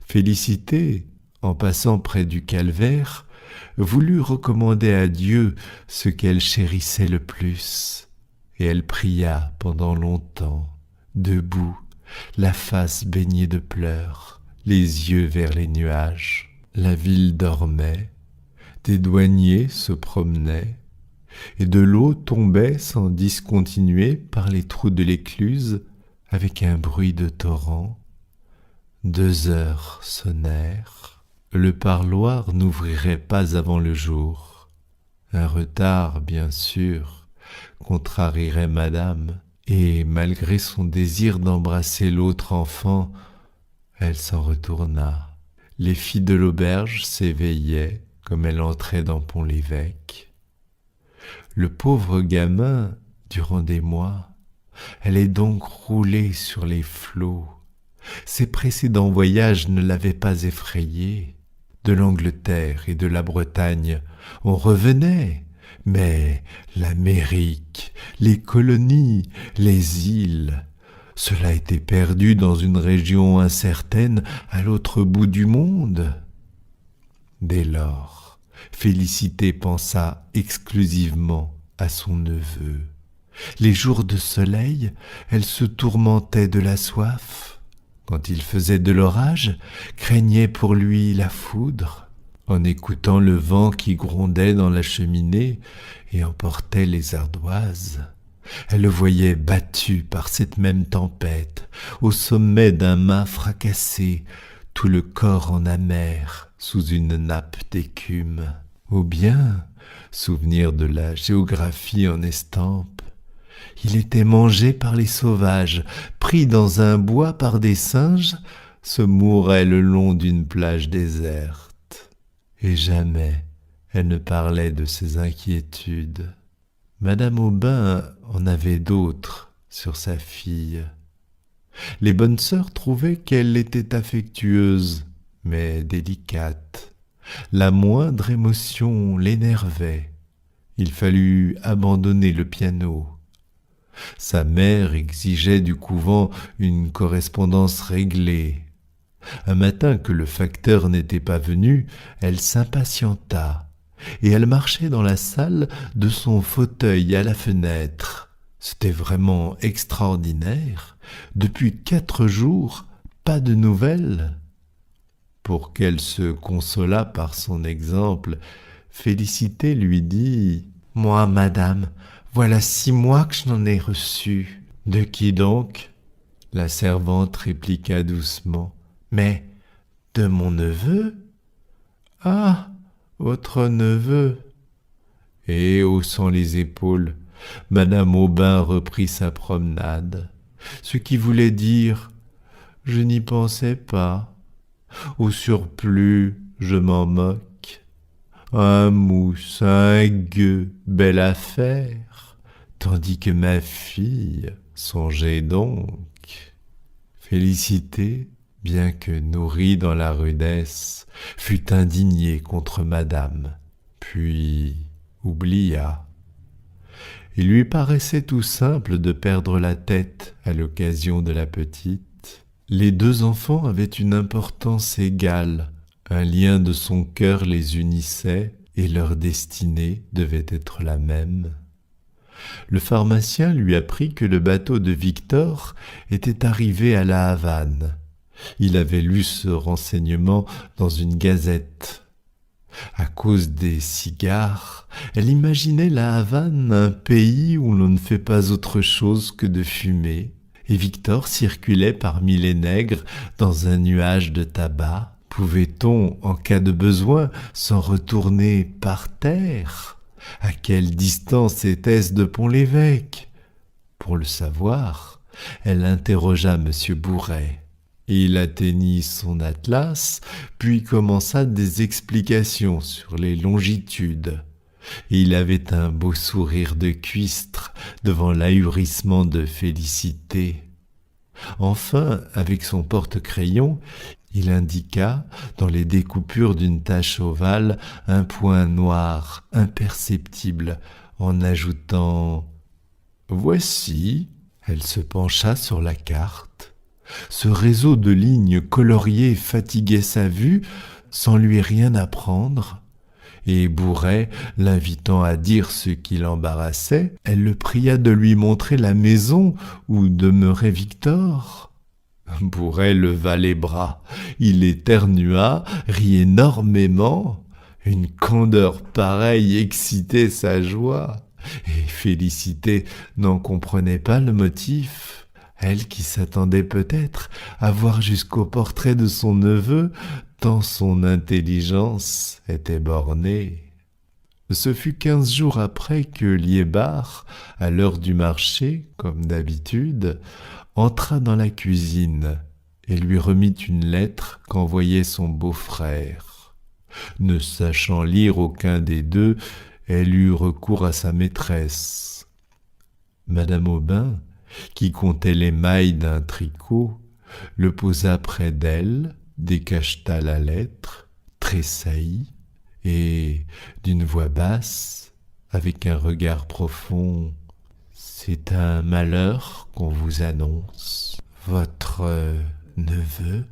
Speaker 1: Félicité, en passant près du calvaire, voulut recommander à Dieu ce qu'elle chérissait le plus, et elle pria pendant longtemps, debout, la face baignée de pleurs, les yeux vers les nuages. La ville dormait, des douaniers se promenaient, et de l'eau tombait sans discontinuer par les trous de l'écluse avec un bruit de torrent. 2 heures sonnèrent. Le parloir n'ouvrirait pas avant le jour. Un retard, bien sûr, contrarierait madame, et malgré son désir d'embrasser l'autre enfant, elle s'en retourna. Les filles de l'auberge s'éveillaient comme elle entrait dans Pont-l'Évêque. Le pauvre gamin, durant des mois, allait donc rouler sur les flots. Ses précédents voyages ne l'avaient pas effrayé. De l'Angleterre et de la Bretagne, on revenait, mais l'Amérique, les colonies, les îles, cela était perdu dans une région incertaine à l'autre bout du monde. Dès lors, Félicité pensa exclusivement à son neveu. Les jours de soleil, elle se tourmentait de la soif. Quand il faisait de l'orage, craignait pour lui la foudre. En écoutant le vent qui grondait dans la cheminée et emportait les ardoises, elle le voyait battu par cette même tempête, au sommet d'un mât fracassé, tout le corps en amer, sous une nappe d'écume. Ou bien, souvenir de la géographie en estampe, il était mangé par les sauvages, pris dans un bois par des singes, se mourait le long d'une plage déserte. Et jamais elle ne parlait de ses inquiétudes. Madame Aubin en avait d'autres sur sa fille. Les bonnes sœurs trouvaient qu'elle était affectueuse, mais délicate. La moindre émotion l'énervait. Il fallut abandonner le piano. Sa mère exigeait du couvent une correspondance réglée. Un matin que le facteur n'était pas venu, elle s'impatienta, et elle marchait dans la salle de son fauteuil à la fenêtre. C'était vraiment extraordinaire. Depuis 4 jours, pas de nouvelles. Pour qu'elle se consolât par son exemple, Félicité lui dit « Moi, madame, voilà 6 mois que je n'en ai reçu. »« De qui donc ?» La servante répliqua doucement. « Mais de mon neveu. »« Ah, votre neveu !» Et, haussant les épaules, Madame Aubin reprit sa promenade, ce qui voulait dire « Je n'y pensais pas. Au surplus, je m'en moque. Un mousse, un gueux, belle affaire, tandis que ma fille, songez donc. » Félicité, bien que nourrie dans la rudesse, fut indignée contre madame, puis oublia. Il lui paraissait tout simple de perdre la tête à l'occasion de la petite. Les 2 enfants avaient une importance égale, un lien de son cœur les unissait et leur destinée devait être la même. Le pharmacien lui apprit que le bateau de Victor était arrivé à La Havane. Il avait lu ce renseignement dans une gazette. À cause des cigares, elle imaginait La Havane un pays où l'on ne fait pas autre chose que de fumer, et Victor circulait parmi les nègres dans un nuage de tabac. Pouvait-on, en cas de besoin, s'en retourner par terre ? À quelle distance était-ce de Pont-l'Évêque ? Pour le savoir, elle interrogea M. Bourret. Il atteignit son atlas, puis commença des explications sur les longitudes. Il avait un beau sourire de cuistre devant l'ahurissement de Félicité. Enfin, avec son porte-crayon, Il indiqua, dans les découpures d'une tache ovale, un point noir, imperceptible, en ajoutant « Voici ». Elle se pencha sur la carte. Ce réseau de lignes coloriées fatiguait sa vue sans lui rien apprendre. Et Bouret, l'invitant à dire ce qui l'embarrassait, elle le pria de lui montrer la maison où demeurait Victor. Bouret leva les bras, il éternua, rit énormément. Une candeur pareille excitait sa joie, et Félicité n'en comprenait pas le motif. Elle qui s'attendait peut-être à voir jusqu'au portrait de son neveu, tant son intelligence était bornée. Ce fut 15 jours après que Liébard, à l'heure du marché, comme d'habitude, entra dans la cuisine et lui remit une lettre qu'envoyait son beau-frère. Ne sachant lire aucun des deux, elle eut recours à sa maîtresse. Madame Aubin, qui comptait les mailles d'un tricot, le posa près d'elle, décacheta la lettre, tressaillit, et, d'une voix basse, avec un regard profond, « C'est un malheur qu'on vous annonce. Votre neveu,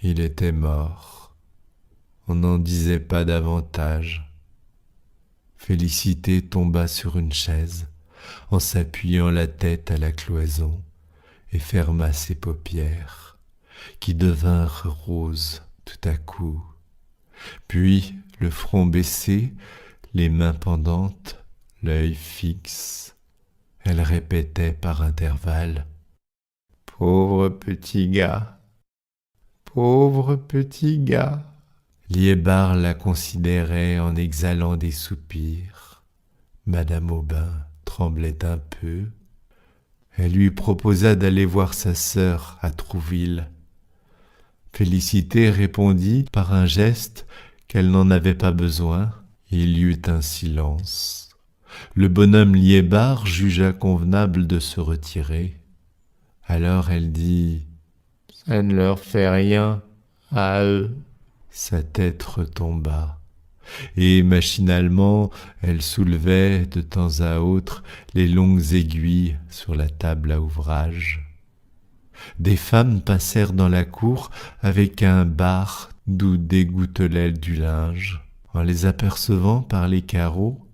Speaker 1: il était mort. » On n'en disait pas davantage. Félicité tomba sur une chaise, en s'appuyant la tête à la cloison, et ferma ses paupières, qui devinrent roses tout à coup. Puis, le front baissé, les mains pendantes, l'œil fixe, elle répétait par intervalles « Pauvre petit gars, pauvre petit gars !» Liébard la considérait en exhalant des soupirs. Madame Aubin tremblait un peu. Elle lui proposa d'aller voir sa sœur à Trouville. Félicité répondit par un geste qu'elle n'en avait pas besoin. Il y eut un silence. Le bonhomme Liébard jugea convenable de se retirer. Alors elle dit « Ça ne leur fait rien à eux ». Sa tête retomba, et machinalement elle soulevait de temps à autre les longues aiguilles sur la table à ouvrage. Des femmes passèrent dans la cour avec un bard d'où dégouttelait du linge. En les apercevant par les carreaux,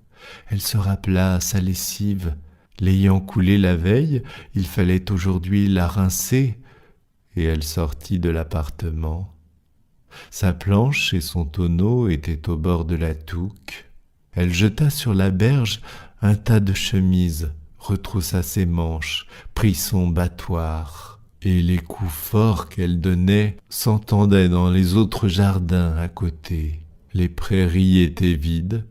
Speaker 1: elle se rappela sa lessive. L'ayant coulée la veille, il fallait aujourd'hui la rincer, et elle sortit de l'appartement. Sa planche et son tonneau étaient au bord de la touque. Elle jeta sur la berge un tas de chemises, retroussa ses manches, prit son battoir, et les coups forts qu'elle donnait s'entendaient dans les autres jardins à côté. Les prairies étaient vides,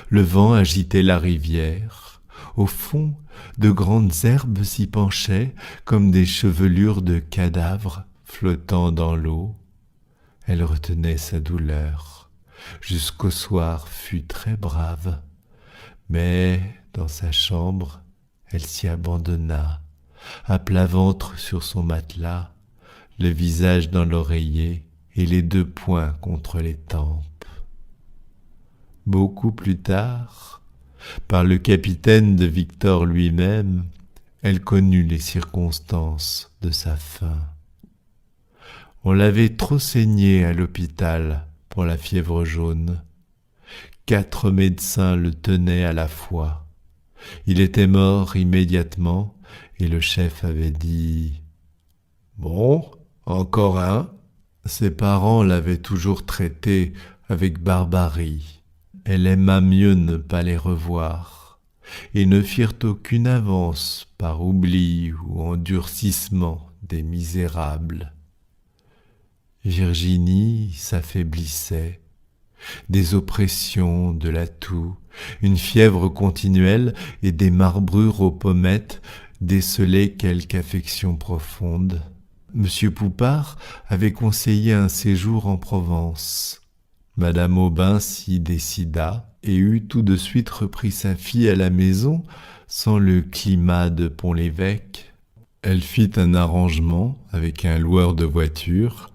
Speaker 1: le vent agitait la rivière. Au fond, de grandes herbes s'y penchaient comme des chevelures de cadavres flottant dans l'eau. Elle retenait sa douleur. Jusqu'au soir fut très brave. Mais, dans sa chambre, elle s'y abandonna, à plat ventre sur son matelas, le visage dans l'oreiller et les deux poings contre les tempes. Beaucoup plus tard, par le capitaine de Victor lui-même, elle connut les circonstances de sa fin. On l'avait trop saigné à l'hôpital pour la fièvre jaune. 4 médecins le tenaient à la fois. Il était mort immédiatement et le chef avait dit « Bon, encore un ». Ses parents l'avaient toujours traité avec barbarie. Elle aima mieux ne pas les revoir et ne firent aucune avance par oubli ou endurcissement des misérables. Virginie s'affaiblissait. Des oppressions, de la toux, une fièvre continuelle et des marbrures aux pommettes décelaient quelque affection profonde. Monsieur Poupart avait conseillé un séjour en Provence. Madame Aubin s'y décida et eut tout de suite repris sa fille à la maison sans le climat de Pont-l'Évêque. Elle fit un arrangement avec un loueur de voitures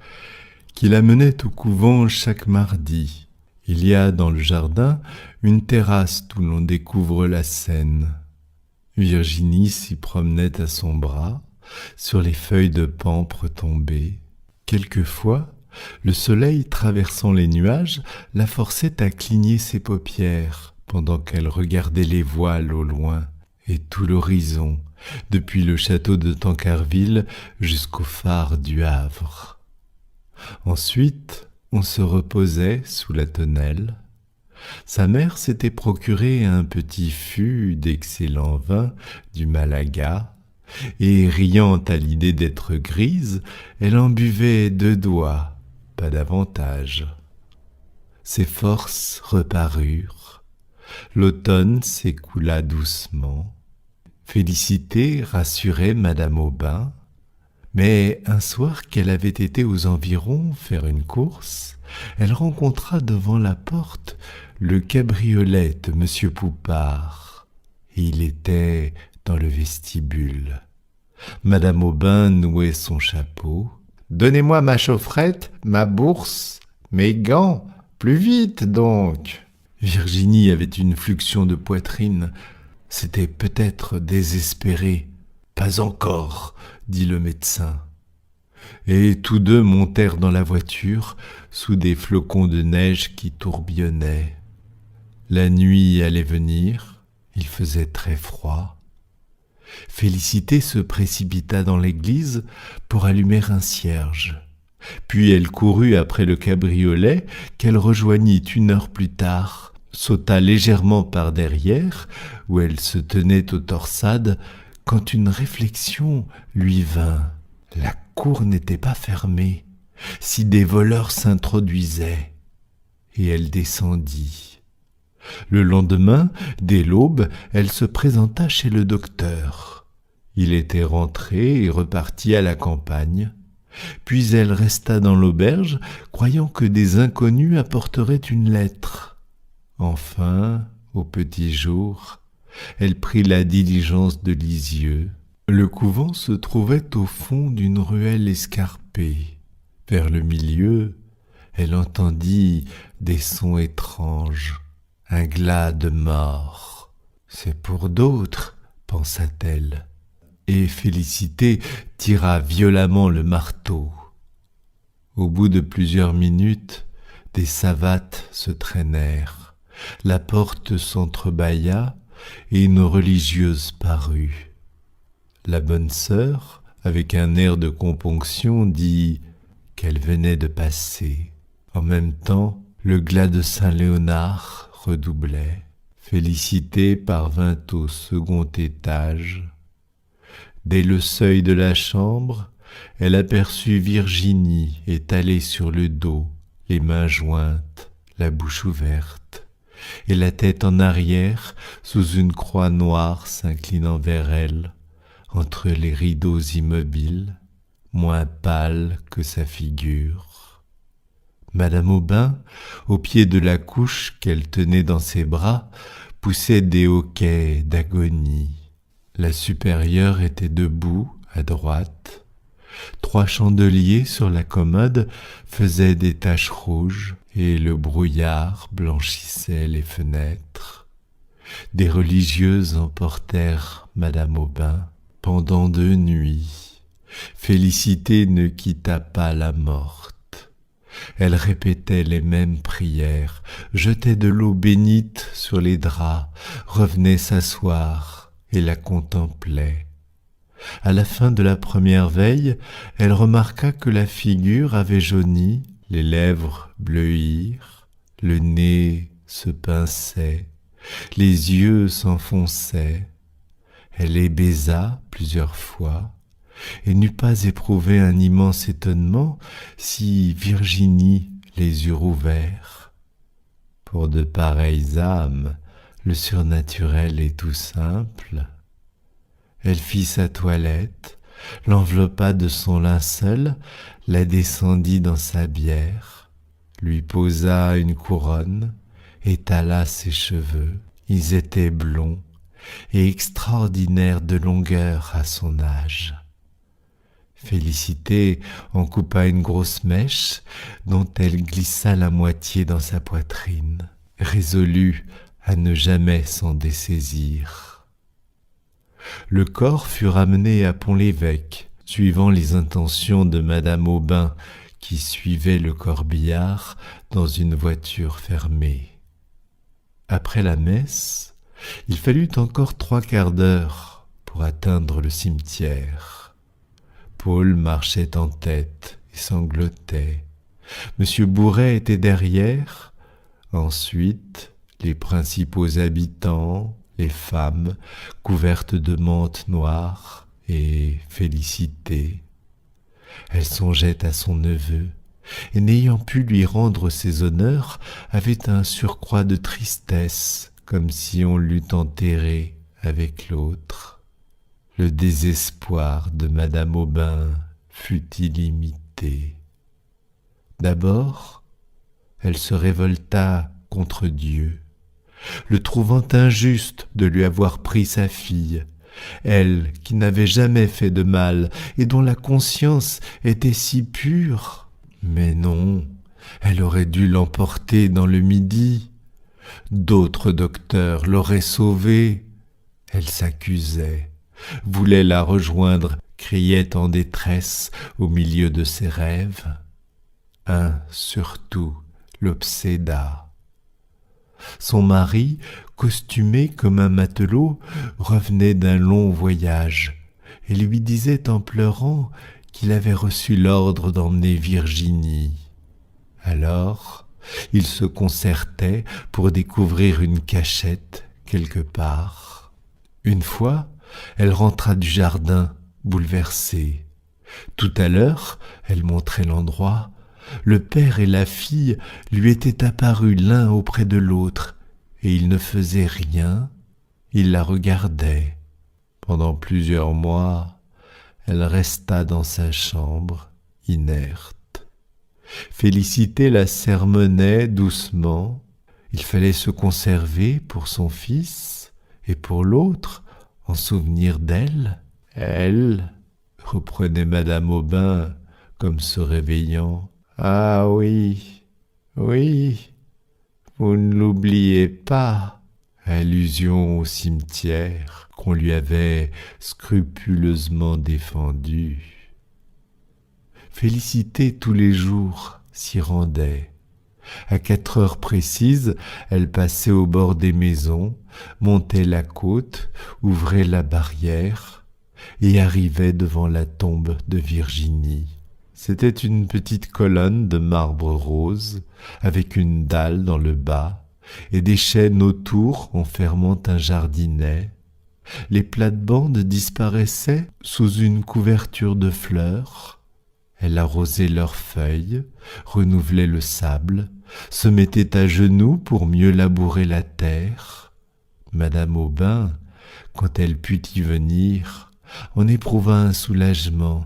Speaker 1: qui la menait au couvent chaque mardi. Il y a dans le jardin une terrasse d'où l'on découvre la Seine. Virginie s'y promenait à son bras, sur les feuilles de pampre tombées. Quelquefois, le soleil traversant les nuages la forçait à cligner ses paupières pendant qu'elle regardait les voiles au loin et tout l'horizon, depuis le château de Tancarville jusqu'au phare du Havre. Ensuite, on se reposait sous la tonnelle. Sa mère s'était procuré un petit fût d'excellent vin du Malaga, et riant à l'idée d'être grise, elle en buvait 2 doigts, pas davantage. Ses forces reparurent. L'automne s'écoula doucement. Félicité rassurait Madame Aubin, mais un soir qu'elle avait été aux environs faire une course, elle rencontra devant la porte le cabriolet de Monsieur Poupart. Il était dans le vestibule. Madame Aubin nouait son chapeau. « Donnez-moi ma chaufferette, ma bourse, mes gants, plus vite donc !» Virginie avait une fluxion de poitrine. C'était peut-être désespéré. « Pas encore !» dit le médecin. Et tous deux montèrent dans la voiture sous des flocons de neige qui tourbillonnaient. La nuit allait venir, il faisait très froid. Félicité se précipita dans l'église pour allumer un cierge. Puis elle courut après le cabriolet qu'elle rejoignit 1 heure plus tard, sauta légèrement par derrière, où elle se tenait aux torsades, quand une réflexion lui vint. La cour n'était pas fermée, si des voleurs s'introduisaient. Et elle descendit. Le lendemain, dès l'aube, elle se présenta chez le docteur. Il était rentré et reparti à la campagne. Puis elle resta dans l'auberge, croyant que des inconnus apporteraient une lettre. Enfin, au petit jour, elle prit la diligence de Lisieux. Le couvent se trouvait au fond d'une ruelle escarpée. Vers le milieu, elle entendit des sons étranges. Un glas de mort. C'est pour d'autres, pensa-t-elle. Et Félicité tira violemment le marteau. Au bout de plusieurs minutes, des savates se traînèrent. La porte s'entrebâilla et une religieuse parut. La bonne sœur, avec un air de componction, dit qu'elle venait de passer. En même temps, le glas de Saint-Léonard redoublait. Félicité parvint au 2e étage. Dès le seuil de la chambre, elle aperçut Virginie étalée sur le dos, les mains jointes, la bouche ouverte, et la tête en arrière sous une croix noire s'inclinant vers elle, entre les rideaux immobiles, moins pâle que sa figure. Madame Aubin, au pied de la couche qu'elle tenait dans ses bras, poussait des hoquets d'agonie. La supérieure était debout, à droite. 3 chandeliers sur la commode faisaient des taches rouges et le brouillard blanchissait les fenêtres. Des religieuses emportèrent Madame Aubin pendant 2 nuits. Félicité ne quitta pas la morte. Elle répétait les mêmes prières, jetait de l'eau bénite sur les draps, revenait s'asseoir et la contemplait. À la fin de la première veille, elle remarqua que la figure avait jauni, les lèvres bleuirent, le nez se pinçait, les yeux s'enfonçaient. Elle les baisa plusieurs fois, et n'eût pas éprouvé un immense étonnement si Virginie les eût rouverts. Pour de pareilles âmes, le surnaturel est tout simple. Elle fit sa toilette, l'enveloppa de son linceul, la descendit dans sa bière, lui posa une couronne, étala ses cheveux. Ils étaient blonds et extraordinaires de longueur à son âge. Félicité en coupa une grosse mèche dont elle glissa la moitié dans sa poitrine, résolue à ne jamais s'en dessaisir. Le corps fut ramené à Pont-l'Évêque, suivant les intentions de madame Aubin, qui suivait le corbillard dans une voiture fermée. Après la messe, il fallut encore 3/4 d'heure pour atteindre le cimetière. Paul marchait en tête et sanglotait. Monsieur Bourret était derrière. Ensuite, les principaux habitants, les femmes, couvertes de mantes noires, et Félicité. Elle songeait à son neveu, et n'ayant pu lui rendre ses honneurs, avait un surcroît de tristesse, comme si on l'eût enterré avec l'autre. Le désespoir de madame Aubin fut illimité. D'abord, elle se révolta contre Dieu, le trouvant injuste de lui avoir pris sa fille, elle qui n'avait jamais fait de mal et dont la conscience était si pure. Mais non, elle aurait dû l'emporter dans le Midi. D'autres docteurs l'auraient sauvée. Elle s'accusait, voulait la rejoindre, criait en détresse au milieu de ses rêves. Un surtout l'obséda. Son mari, costumé comme un matelot, revenait d'un long voyage et lui disait en pleurant qu'il avait reçu l'ordre d'emmener Virginie. Alors, ils se concertaient pour découvrir une cachette quelque part. Une fois, elle rentra du jardin, bouleversée. Tout à l'heure, elle montrait l'endroit. Le père et la fille lui étaient apparus l'un auprès de l'autre, et ils ne faisaient rien, ils la regardaient. Pendant plusieurs mois, elle resta dans sa chambre, inerte. Félicité la sermonnait doucement. Il fallait se conserver pour son fils et pour l'autre, en souvenir d'elle. Elle, reprenait madame Aubin, comme se réveillant. Ah oui, oui, vous ne l'oubliez pas. Allusion au cimetière qu'on lui avait scrupuleusement défendu. Félicité tous les jours s'y rendait. À 4 heures précises, elle passait au bord des maisons, montait la côte, ouvrait la barrière et arrivait devant la tombe de Virginie. C'était une petite colonne de marbre rose, avec une dalle dans le bas, et des chênes autour enfermant un jardinet. Les plates-bandes disparaissaient sous une couverture de fleurs. Elle arrosait leurs feuilles, renouvelait le sable, se mettait à genoux pour mieux labourer la terre. Madame Aubin, quand elle put y venir, en éprouva un soulagement,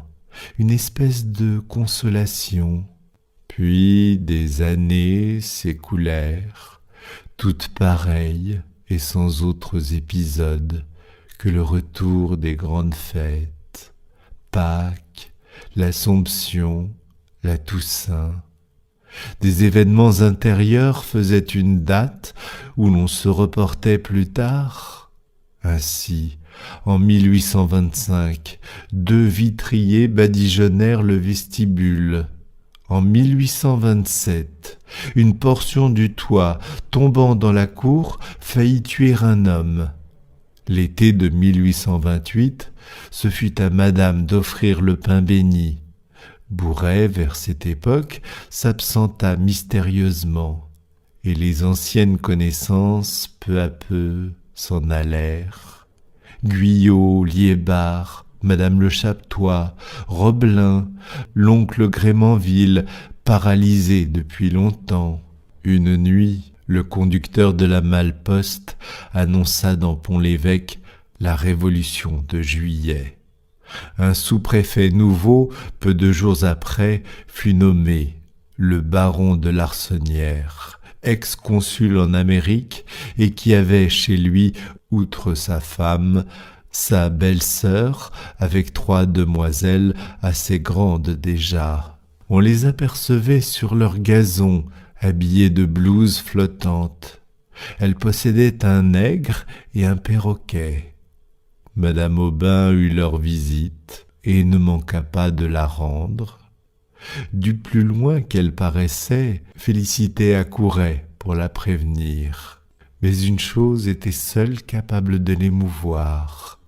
Speaker 1: une espèce de consolation. Puis des années s'écoulèrent, toutes pareilles et sans autres épisodes que le retour des grandes fêtes, Pâques, l'Assomption, la Toussaint. Des événements intérieurs faisaient une date où l'on se reportait plus tard. Ainsi, en 1825, 2 vitriers badigeonnèrent le vestibule. En 1827, une portion du toit, tombant dans la cour, faillit tuer un homme. L'été de 1828, ce fut à madame d'offrir le pain béni. Bourret, vers cette époque, s'absenta mystérieusement, et les anciennes connaissances, peu à peu, s'en allèrent. Guyot, Liébard, madame Le Chaptois, Robelin, l'oncle Grémanville, paralysé depuis longtemps. Une nuit, le conducteur de la malle-poste annonça dans Pont-l'Évêque la Révolution de juillet. Un sous-préfet nouveau, peu de jours après, fut nommé le baron de Larsonnière, ex-consul en Amérique et qui avait chez lui, outre sa femme, sa belle-sœur avec 3 demoiselles assez grandes déjà. On les apercevait sur leur gazon, habillées de blouses flottantes. Elles possédaient un nègre et un perroquet. Madame Aubin eut leur visite et ne manqua pas de la rendre. Du plus loin qu'elle paraissait, Félicité accourait pour la prévenir. Mais une chose était seule capable de l'émouvoir,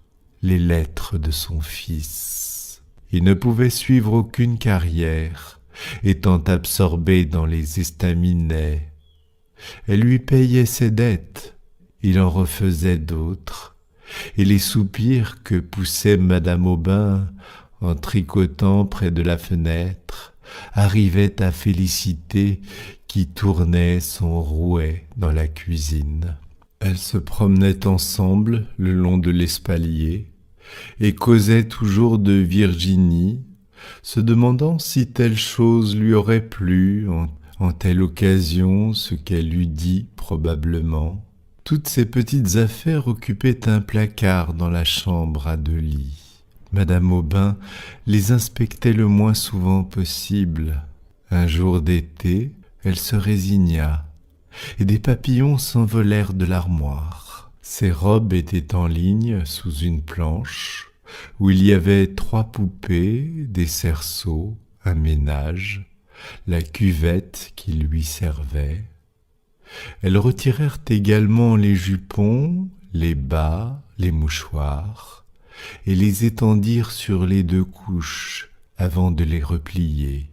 Speaker 1: les lettres de son fils. Il ne pouvait suivre aucune carrière, étant absorbé dans les estaminets. Elle lui payait ses dettes, il en refaisait d'autres, et les soupirs que poussait Madame Aubin en tricotant près de la fenêtre arrivaient à Félicité qui tournait son rouet dans la cuisine. Elles se promenaient ensemble le long de l'espalier et causaient toujours de Virginie, se demandant si telle chose lui aurait plu en telle occasion, ce qu'elle eût dit probablement. Toutes ces petites affaires occupaient un placard dans la chambre à 2 lits. Madame Aubin les inspectait le moins souvent possible. Un jour d'été, elle se résigna, et des papillons s'envolèrent de l'armoire. Ses robes étaient en ligne sous une planche, où il y avait 3 poupées, des cerceaux, un ménage, la cuvette qui lui servait. Elles retirèrent également les jupons, les bas, les mouchoirs, et les étendirent sur les 2 couches avant de les replier.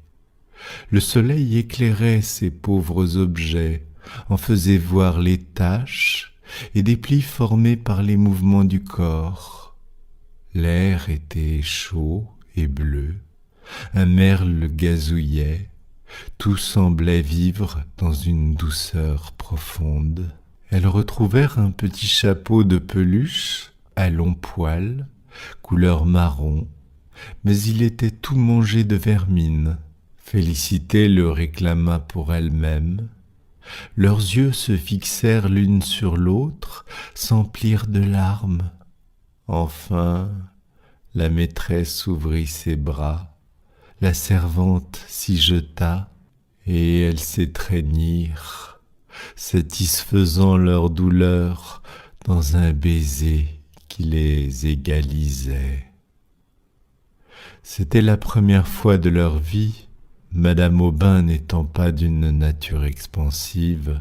Speaker 1: Le soleil éclairait ces pauvres objets, en faisait voir les taches et des plis formés par les mouvements du corps. L'air était chaud et bleu, un merle gazouillait, tout semblait vivre dans une douceur profonde. Elles retrouvèrent un petit chapeau de peluche à longs poils, couleur marron, mais il était tout mangé de vermine. Félicité le réclama pour elle-même. Leurs yeux se fixèrent l'une sur l'autre, s'emplirent de larmes. Enfin, la maîtresse ouvrit ses bras, la servante s'y jeta, et elles s'étreignirent, satisfaisant leur douleur dans un baiser qui les égalisait. C'était la première fois de leur vie, Madame Aubin n'étant pas d'une nature expansive.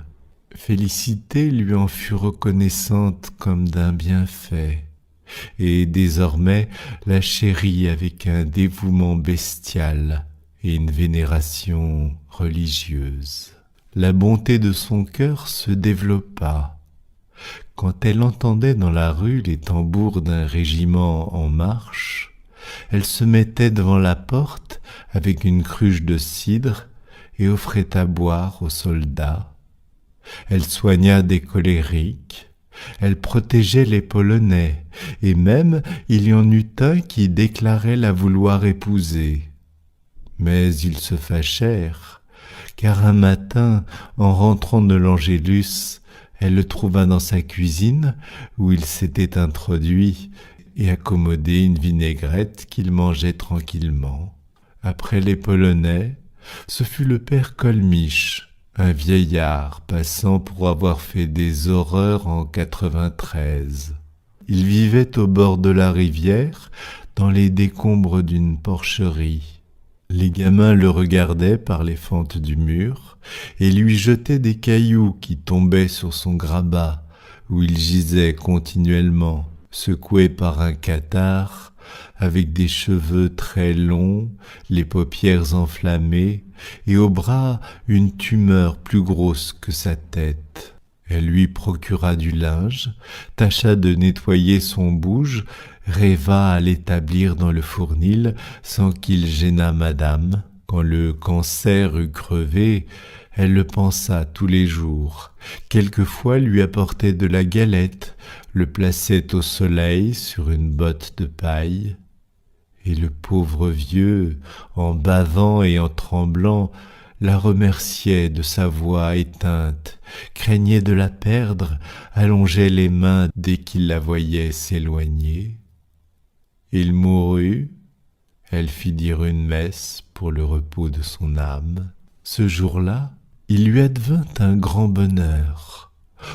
Speaker 1: Félicité lui en fut reconnaissante comme d'un bienfait, et désormais la chérit avec un dévouement bestial et une vénération religieuse. La bonté de son cœur se développa. Quand elle entendait dans la rue les tambours d'un régiment en marche, elle se mettait devant la porte avec une cruche de cidre et offrait à boire aux soldats. Elle soigna des colériques, elle protégeait les Polonais, et même il y en eut un qui déclarait la vouloir épouser. Mais ils se fâchèrent, car un matin, en rentrant de l'Angélus, elle le trouva dans sa cuisine, où il s'était introduit et accommodé une vinaigrette qu'il mangeait tranquillement. Après les Polonais, ce fut le père Colmiche, un vieillard passant pour avoir fait des horreurs en 93. Il vivait au bord de la rivière, dans les décombres d'une porcherie. Les gamins le regardaient par les fentes du mur et lui jetaient des cailloux qui tombaient sur son grabat, où il gisait continuellement, secoué par un catarrhe, avec des cheveux très longs, les paupières enflammées, et au bras une tumeur plus grosse que sa tête. Elle lui procura du linge, tâcha de nettoyer son bouge, rêva à l'établir dans le fournil sans qu'il gênât madame. Quand le cancer eut crevé, elle le pensa tous les jours. Quelquefois lui apportait de la galette, le plaçait au soleil sur une botte de paille. Et le pauvre vieux, en bavant et en tremblant, la remerciait de sa voix éteinte, craignait de la perdre, allongeait les mains dès qu'il la voyait s'éloigner. Il mourut, elle fit dire une messe pour le repos de son âme. Ce jour-là, il lui advint un grand bonheur.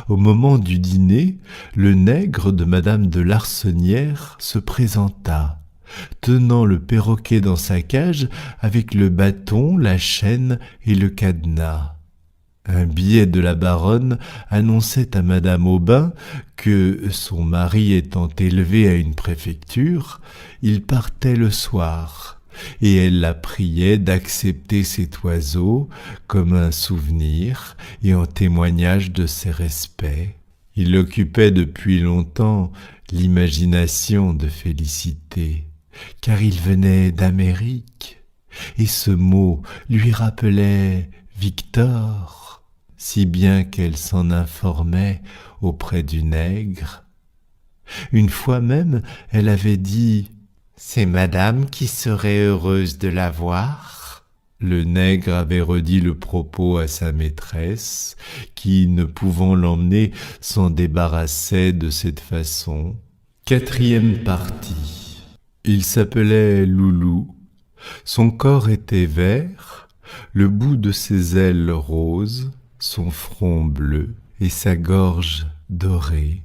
Speaker 1: Au moment du dîner, le nègre de madame de Larsonnière se présenta, tenant le perroquet dans sa cage avec le bâton, la chaîne et le cadenas. Un billet de la baronne annonçait à madame Aubin que, son mari étant élevé à une préfecture, il partait le soir, et elle la priait d'accepter cet oiseau comme un souvenir et en témoignage de ses respects. Il occupait depuis longtemps l'imagination de Félicité, car il venait d'Amérique, et ce mot lui rappelait Victor, si bien qu'elle s'en informait auprès du nègre. Une fois même, elle avait dit « C'est madame qui serait heureuse de la voir ». Le nègre avait redit le propos à sa maîtresse, qui, ne pouvant l'emmener, s'en débarrassait de cette façon. Quatrième partie. Il s'appelait Loulou. Son corps était vert, le bout de ses ailes rose, son front bleu et sa gorge dorée.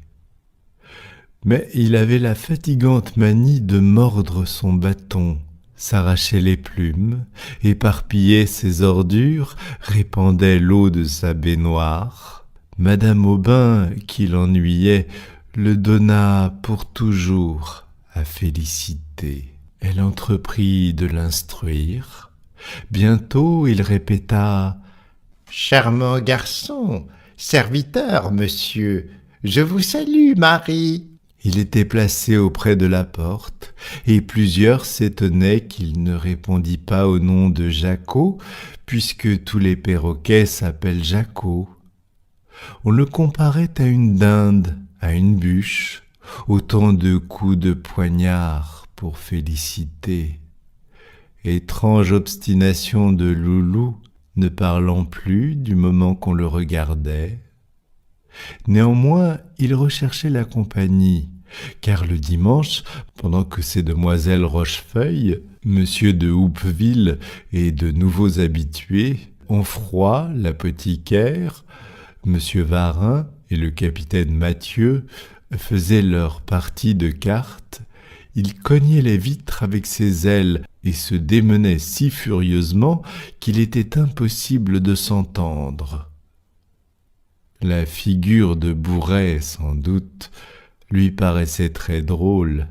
Speaker 1: Mais il avait la fatigante manie de mordre son bâton, s'arrachait les plumes, éparpillait ses ordures, répandait l'eau de sa baignoire. Madame Aubin, qui l'ennuyait, le donna pour toujours à Félicité. Elle entreprit de l'instruire. Bientôt il répéta « Charmant garçon, serviteur, monsieur, je vous salue, Marie !» Il était placé auprès de la porte, et plusieurs s'étonnaient qu'il ne répondît pas au nom de Jacot, puisque tous les perroquets s'appellent Jacot. On le comparait à une dinde, à une bûche, autant de coups de poignard pour Félicité. Étrange obstination de Loulou, ne parlant plus du moment qu'on le regardait. Néanmoins, il recherchait la compagnie, car le dimanche, pendant que ces demoiselles Rochefeuille, monsieur de Houppeville et de nouveaux habitués, Onfroy, l'apothicaire, monsieur Varin et le capitaine Mathieu faisaient leur partie de cartes, il cognait les vitres avec ses ailes et se démenait si furieusement qu'il était impossible de s'entendre. La figure de Bouret, sans doute, lui paraissait très drôle.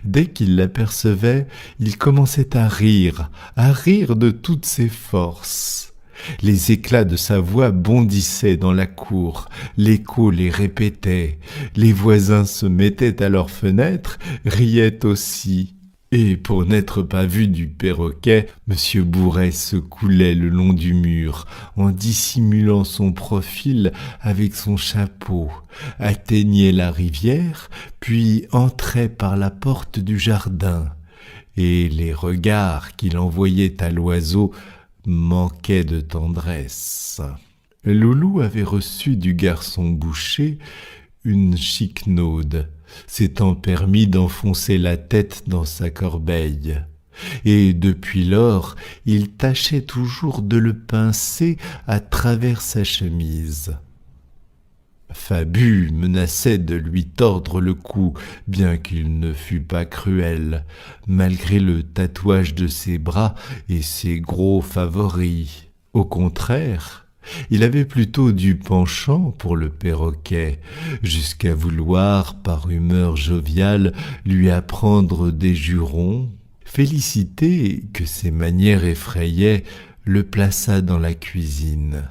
Speaker 1: Dès qu'il l'apercevait, il commençait à rire de toutes ses forces. Les éclats de sa voix bondissaient dans la cour, l'écho les répétait, les voisins se mettaient à leurs fenêtres, riaient aussi. Et pour n'être pas vu du perroquet, M. Bouret se coulait le long du mur, en dissimulant son profil avec son chapeau, atteignait la rivière, puis entrait par la porte du jardin, et les regards qu'il envoyait à l'oiseau manquaient de tendresse. Loulou avait reçu du garçon boucher une chiquenaude, s'étant permis d'enfoncer la tête dans sa corbeille. Et depuis lors, il tâchait toujours de le pincer à travers sa chemise. Fabu menaçait de lui tordre le cou, bien qu'il ne fût pas cruel, malgré le tatouage de ses bras et ses gros favoris. Au contraire, il avait plutôt du penchant pour le perroquet, jusqu'à vouloir, par humeur joviale, lui apprendre des jurons. Félicité, que ses manières effrayaient, le plaça dans la cuisine.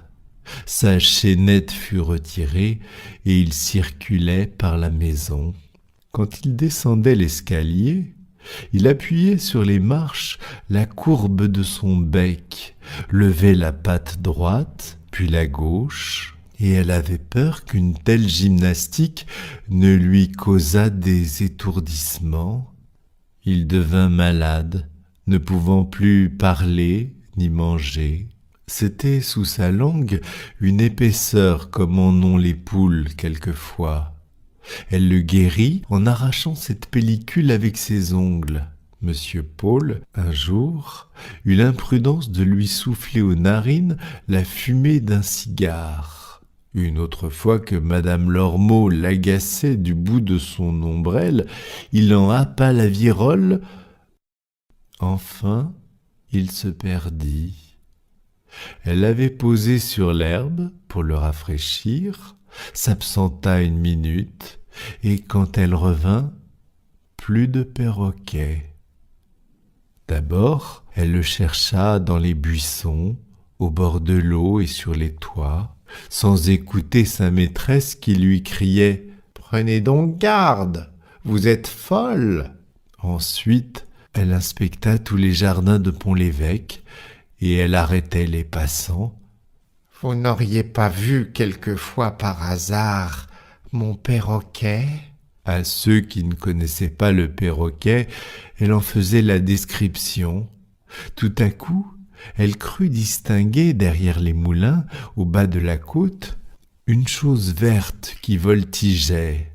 Speaker 1: Sa chaînette fut retirée et il circulait par la maison. Quand il descendait l'escalier, il appuyait sur les marches la courbe de son bec, levait la patte droite, puis la gauche, et elle avait peur qu'une telle gymnastique ne lui causât des étourdissements. Il devint malade, ne pouvant plus parler ni manger. C'était sous sa langue une épaisseur comme en ont les poules quelquefois. Elle le guérit en arrachant cette pellicule avec ses ongles. Monsieur Paul, un jour, eut l'imprudence de lui souffler aux narines la fumée d'un cigare. Une autre fois que madame Lormeau l'agaçait du bout de son ombrelle, il en happa la virole. Enfin, il se perdit. Elle l'avait posé sur l'herbe pour le rafraîchir, s'absenta une minute, et quand elle revint, plus de perroquet. D'abord, elle le chercha dans les buissons, au bord de l'eau et sur les toits, sans écouter sa maîtresse qui lui criait « Prenez donc garde, vous êtes folle !» Ensuite, elle inspecta tous les jardins de Pont-l'Évêque et elle arrêtait les passants. « Vous n'auriez pas vu quelquefois par hasard mon perroquet ?» À ceux qui ne connaissaient pas le perroquet, elle en faisait la description. Tout à coup, elle crut distinguer derrière les moulins, au bas de la côte, une chose verte qui voltigeait.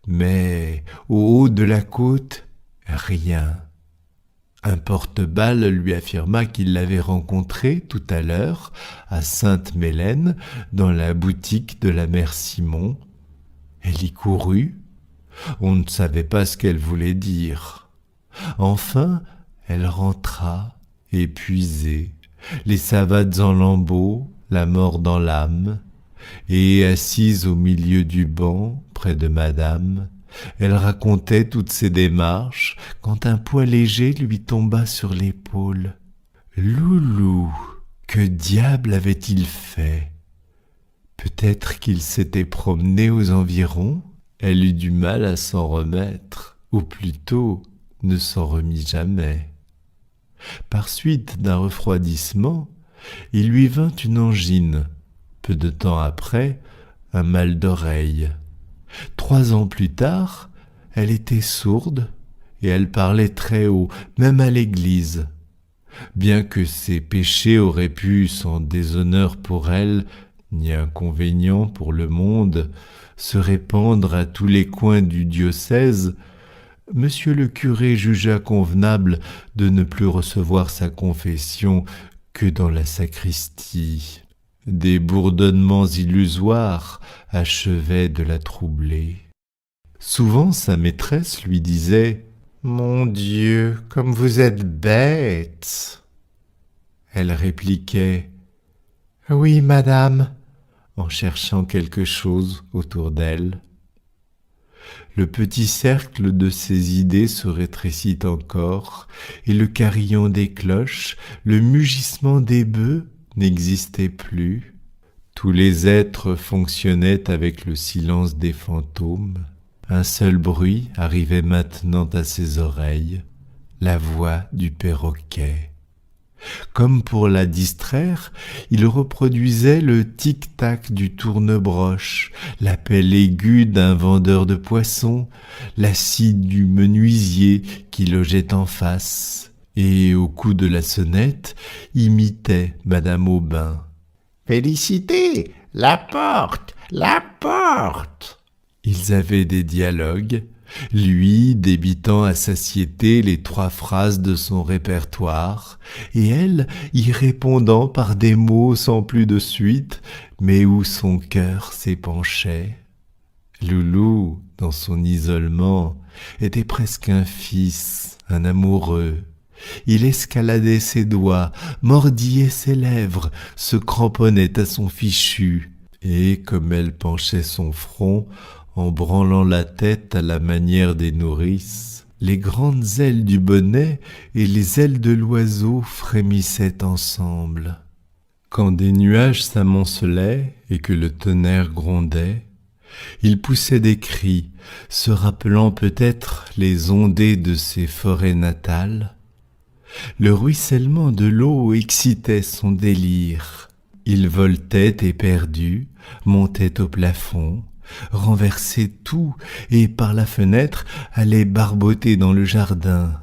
Speaker 1: Mais au haut de la côte, rien. Un porte-balle lui affirma qu'il l'avait rencontrée tout à l'heure à Sainte-Mélène, dans la boutique de la mère Simon. Elle y courut. On ne savait pas ce qu'elle voulait dire. Enfin, elle rentra, épuisée, les savates en lambeaux, la mort dans l'âme, et assise au milieu du banc, près de madame, elle racontait toutes ses démarches quand un poids léger lui tomba sur l'épaule. Loulou, que diable avait-il fait? Peut-être qu'il s'était promené aux environs? Elle eut du mal à s'en remettre, ou plutôt ne s'en remit jamais. Par suite d'un refroidissement, il lui vint une angine. Peu de temps après, un mal d'oreille. 3 ans plus tard, elle était sourde et elle parlait très haut, même à l'église. Bien que ses péchés auraient pu, sans déshonneur pour elle, ni inconvénient pour le monde, se répandre à tous les coins du diocèse, monsieur le curé jugea convenable de ne plus recevoir sa confession que dans la sacristie. Des bourdonnements illusoires achevaient de la troubler. Souvent sa maîtresse lui disait « Mon Dieu, comme vous êtes bête !» Elle répliquait « Oui, madame », en cherchant quelque chose autour d'elle. Le petit cercle de ses idées se rétrécit encore, et le carillon des cloches, le mugissement des bœufs n'existait plus. Tous les êtres fonctionnaient avec le silence des fantômes. Un seul bruit arrivait maintenant à ses oreilles, la voix du perroquet. Comme pour la distraire, il reproduisait le tic-tac du tourne-broche, l'appel aigu d'un vendeur de poissons, la scie du menuisier qui logeait en face, et au coup de la sonnette, imitait madame Aubin. « Félicité, la porte, la porte !» Ils avaient des dialogues, lui débitant à satiété les 3 phrases de son répertoire, et elle y répondant par des mots sans plus de suite, mais où son cœur s'épanchait. Loulou, dans son isolement, était presque un fils, un amoureux. Il escaladait ses doigts, mordillait ses lèvres, se cramponnait à son fichu, et comme elle penchait son front, en branlant la tête à la manière des nourrices, les grandes ailes du bonnet et les ailes de l'oiseau frémissaient ensemble. Quand des nuages s'amoncelaient et que le tonnerre grondait, il poussait des cris, se rappelant peut-être les ondées de ses forêts natales. Le ruissellement de l'eau excitait son délire. Il voltait éperdu, montait au plafond, renversait tout et par la fenêtre allait barboter dans le jardin,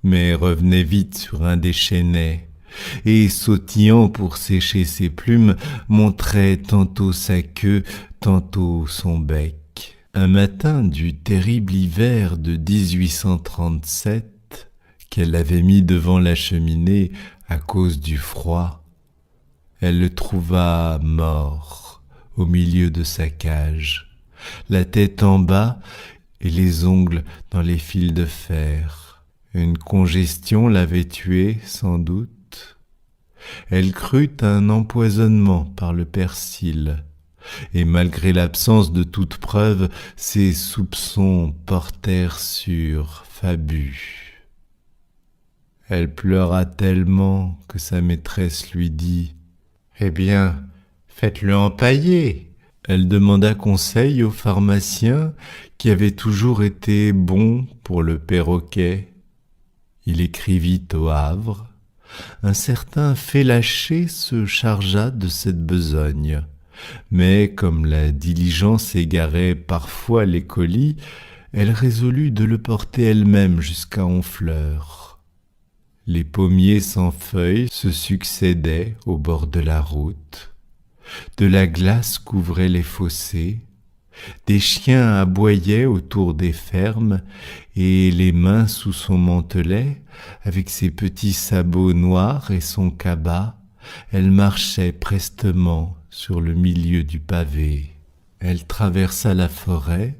Speaker 1: mais revenait vite sur un des chênaies et, sautillant pour sécher ses plumes, montrait tantôt sa queue, tantôt son bec. Un matin du terrible hiver de 1837, qu'elle avait mis devant la cheminée à cause du froid, elle le trouva mort au milieu de sa cage, la tête en bas et les ongles dans les fils de fer. Une congestion l'avait tué, sans doute. Elle crut à un empoisonnement par le persil, et malgré l'absence de toute preuve, ses soupçons portèrent sur Fabu. Elle pleura tellement que sa maîtresse lui dit « Eh bien, faites-le empailler !» Elle demanda conseil au pharmacien qui avait toujours été bon pour le perroquet. Il écrivit au Havre. Un certain Félaché se chargea de cette besogne. Mais comme la diligence égarait parfois les colis, elle résolut de le porter elle-même jusqu'à Honfleur. Les pommiers sans feuilles se succédaient au bord de la route. De la glace couvrait les fossés. Des chiens aboyaient autour des fermes, et les mains sous son mantelet, avec ses petits sabots noirs et son cabas, elle marchait prestement sur le milieu du pavé. Elle traversa la forêt,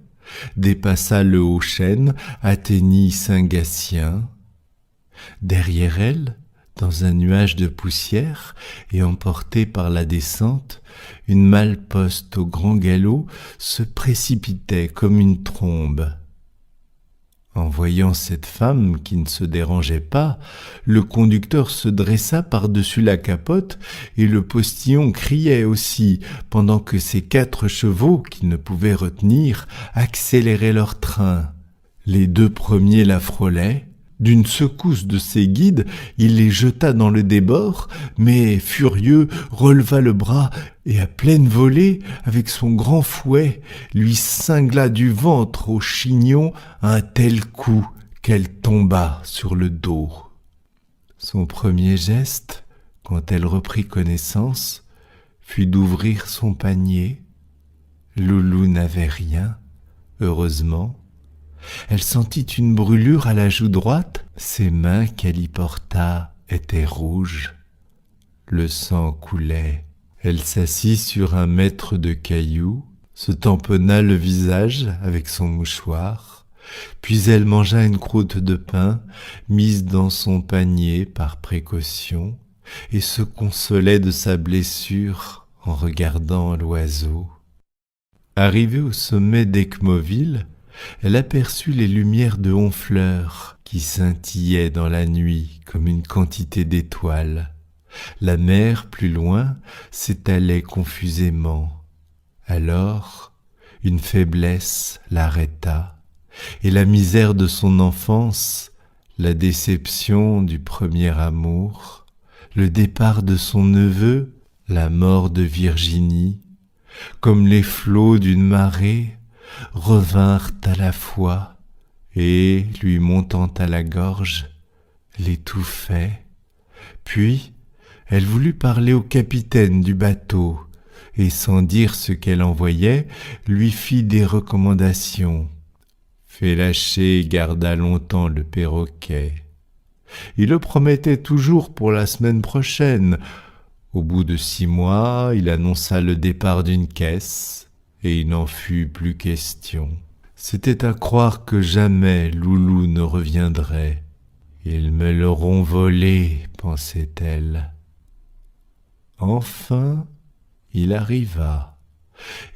Speaker 1: dépassa le haut chêne, atteignit Saint-Gatien. Derrière elle, dans un nuage de poussière et emportée par la descente, une malle-poste au grand galop se précipitait comme une trombe. En voyant cette femme qui ne se dérangeait pas, le conducteur se dressa par-dessus la capote et le postillon criait aussi, pendant que ses 4 chevaux, qu'il ne pouvait retenir, accéléraient leur train. Les 2 premiers la frôlaient. D'une secousse de ses guides, il les jeta dans le débord, mais, furieux, releva le bras et à pleine volée, avec son grand fouet, lui cingla du ventre au chignon un tel coup qu'elle tomba sur le dos. Son premier geste, quand elle reprit connaissance, fut d'ouvrir son panier. Loulou n'avait rien, heureusement. Elle sentit une brûlure à la joue droite, ses mains qu'elle y porta étaient rouges. Le sang coulait. Elle s'assit sur un mètre de cailloux, se tamponna le visage avec son mouchoir, puis elle mangea une croûte de pain mise dans son panier par précaution et se consolait de sa blessure en regardant l'oiseau. Arrivée au sommet d'Ecmoville, elle aperçut les lumières de Honfleur qui scintillaient dans la nuit comme une quantité d'étoiles. La mer, plus loin, s'étalait confusément. Alors, une faiblesse l'arrêta, et la misère de son enfance, la déception du premier amour, le départ de son neveu, la mort de Virginie, comme les flots d'une marée, revinrent à la fois et, lui montant à la gorge, l'étouffaient. Puis, elle voulut parler au capitaine du bateau et, sans dire ce qu'elle envoyait, lui fit des recommandations. Félaché garda longtemps le perroquet. Il le promettait toujours pour la semaine prochaine. Au bout de 6 mois, il annonça le départ d'une caisse, et il n'en fut plus question. C'était à croire que jamais Loulou ne reviendrait. Ils me l'auront volé, pensait-elle. Enfin, il arriva,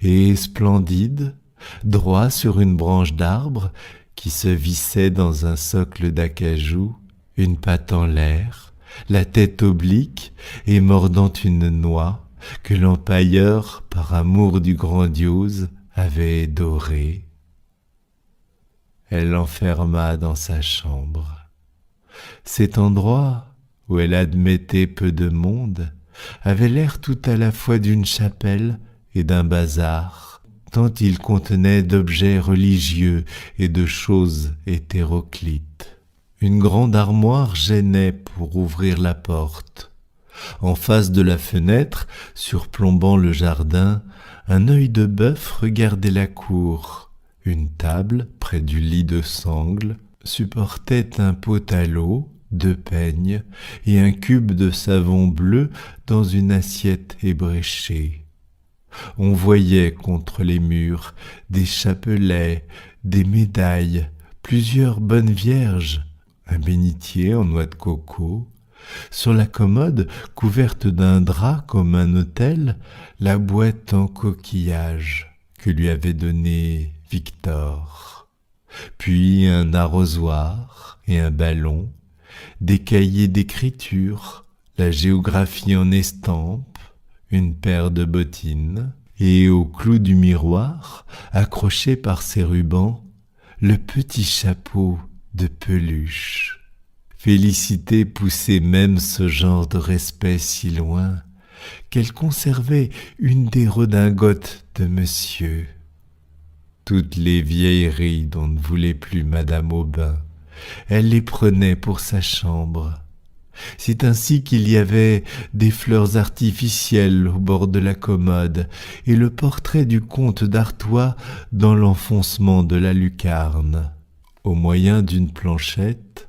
Speaker 1: et splendide, droit sur une branche d'arbre qui se vissait dans un socle d'acajou, une patte en l'air, la tête oblique et mordant une noix, que l'empailleur, par amour du grandiose, avait doré. Elle l'enferma dans sa chambre. Cet endroit, où elle admettait peu de monde, avait l'air tout à la fois d'une chapelle et d'un bazar, tant il contenait d'objets religieux et de choses hétéroclites. Une grande armoire gênait pour ouvrir la porte. En face de la fenêtre, surplombant le jardin, un œil de bœuf regardait la cour, Une table, près du lit de sangle, supportait un pot à l'eau, 2 peignes et un cube de savon bleu dans une assiette ébréchée. On voyait contre les murs des chapelets, des médailles, plusieurs bonnes vierges, un bénitier en noix de coco. Sur la commode, couverte d'un drap comme un autel, la boîte en coquillage que lui avait donnée Victor. Puis un arrosoir et un ballon, des cahiers d'écriture, la géographie en estampe, une paire de bottines, et au clou du miroir, accroché par ses rubans, le petit chapeau de peluche. Félicité poussait même ce genre de respect si loin qu'elle conservait une des redingotes de monsieur. Toutes les vieilleries dont ne voulait plus Madame Aubin, elle les prenait pour sa chambre. C'est ainsi qu'il y avait des fleurs artificielles au bord de la commode et le portrait du comte d'Artois dans l'enfoncement de la lucarne. Au moyen d'une planchette,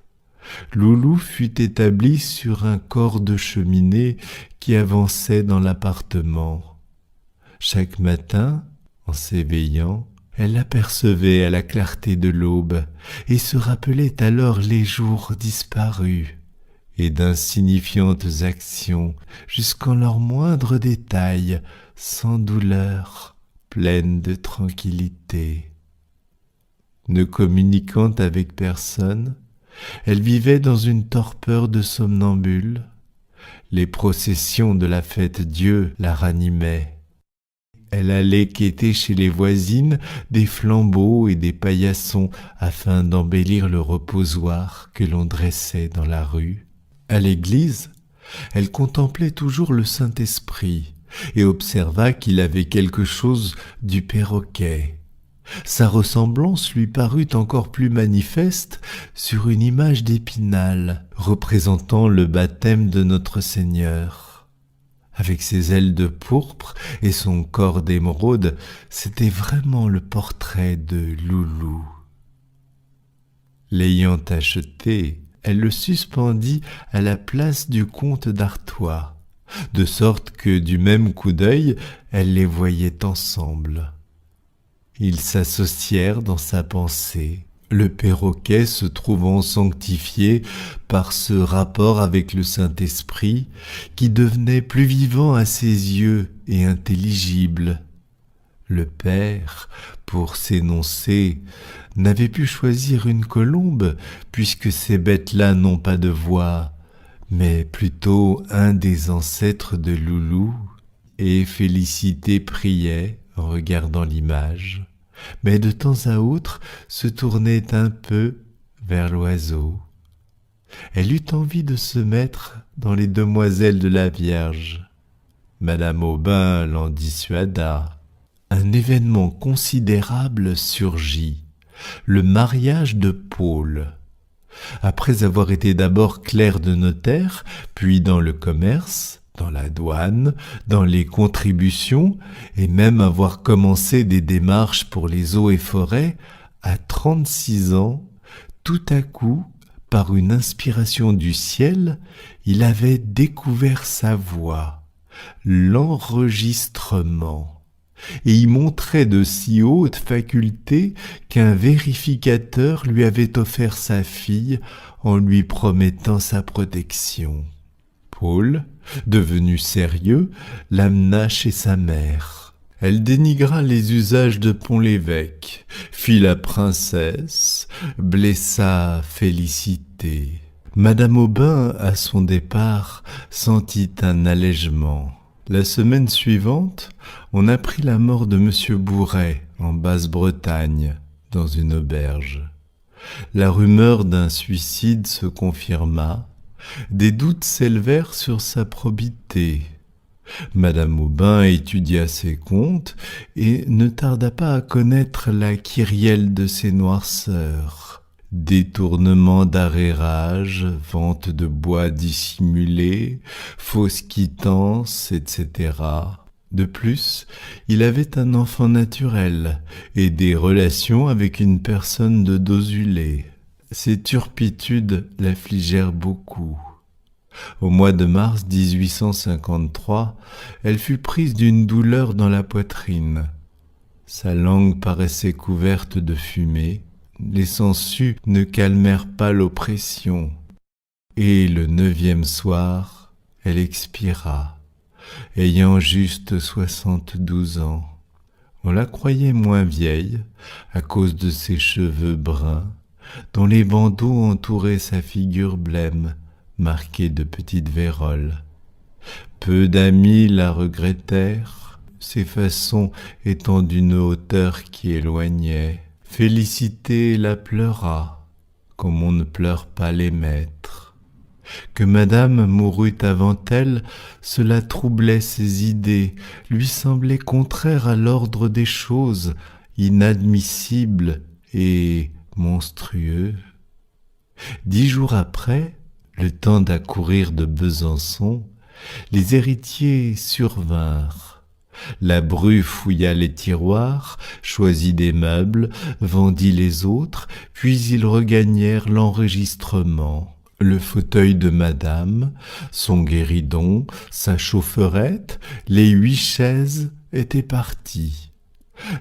Speaker 1: Loulou fut établie sur un corps de cheminée qui avançait dans l'appartement. Chaque matin, en s'éveillant, elle apercevait à la clarté de l'aube et se rappelait alors les jours disparus et d'insignifiantes actions jusqu'en leurs moindres détails, sans douleur, pleines de tranquillité. Ne communiquant avec personne, elle vivait dans une torpeur de somnambule. Les processions de la Fête-Dieu la ranimaient. Elle allait quêter chez les voisines des flambeaux et des paillassons afin d'embellir le reposoir que l'on dressait dans la rue. À l'église, elle contemplait toujours le Saint-Esprit et observa qu'il avait quelque chose du perroquet. Sa ressemblance lui parut encore plus manifeste sur une image d'Épinal représentant le baptême de notre Seigneur. Avec ses ailes de pourpre et son corps d'émeraude, c'était vraiment le portrait de Loulou. L'ayant acheté, elle le suspendit à la place du comte d'Artois, de sorte que du même coup d'œil, elle les voyait ensemble. Ils s'associèrent dans sa pensée, le perroquet se trouvant sanctifié par ce rapport avec le Saint-Esprit qui devenait plus vivant à ses yeux et intelligible. Le père, pour s'énoncer, n'avait pu choisir une colombe puisque ces bêtes-là n'ont pas de voix, mais plutôt un des ancêtres de Loulou, et Félicité priait en regardant l'image, mais de temps à autre se tournait un peu vers l'oiseau. Elle eut envie de se mettre dans les demoiselles de la Vierge. Madame Aubin l'en dissuada. Un événement considérable surgit, le mariage de Paul. Après avoir été d'abord clerc de notaire, puis dans le commerce, dans la douane, dans les contributions, et même avoir commencé des démarches pour les eaux et forêts, à 36 ans, tout à coup, par une inspiration du ciel, il avait découvert sa voix, l'enregistrement, et y montrait de si hautes facultés qu'un vérificateur lui avait offert sa fille en lui promettant sa protection. Paul, devenu sérieux, l'amena chez sa mère. Elle dénigra les usages de Pont-l'Évêque, fit la princesse, blessa Félicité. Madame Aubin, à son départ, sentit un allègement. La semaine suivante, on apprit la mort de monsieur Bourret, en Basse-Bretagne, dans une auberge. La rumeur d'un suicide se confirma. Des doutes s'élevèrent sur sa probité. Madame Aubin étudia ses comptes et ne tarda pas à connaître la kyrielle de ses noirceurs. Détournement d'arrérage, vente de bois dissimulé, fausse quittance, etc. De plus, il avait un enfant naturel et des relations avec une personne de Dozulé. Ces turpitudes l'affligèrent beaucoup. Au mois de mars 1853, elle fut prise d'une douleur dans la poitrine. Sa langue paraissait couverte de fumée. Les sangsues ne calmèrent pas l'oppression. Et le 9e soir, elle expira, ayant juste 72 ans. On la croyait moins vieille à cause de ses cheveux bruns, dont les bandeaux entouraient sa figure blême, marquée de petites vérolles. Peu d'amis la regrettèrent, ses façons étant d'une hauteur qui éloignait. Félicité la pleura, comme on ne pleure pas les maîtres. Que madame mourût avant elle, cela troublait ses idées, lui semblait contraire à l'ordre des choses, inadmissible et monstrueux. 10 jours après, le temps d'accourir de Besançon, les héritiers survinrent. La bru fouilla les tiroirs, choisit des meubles, vendit les autres, puis ils regagnèrent l'enregistrement. Le fauteuil de madame, son guéridon, sa chaufferette, les 8 chaises étaient partis.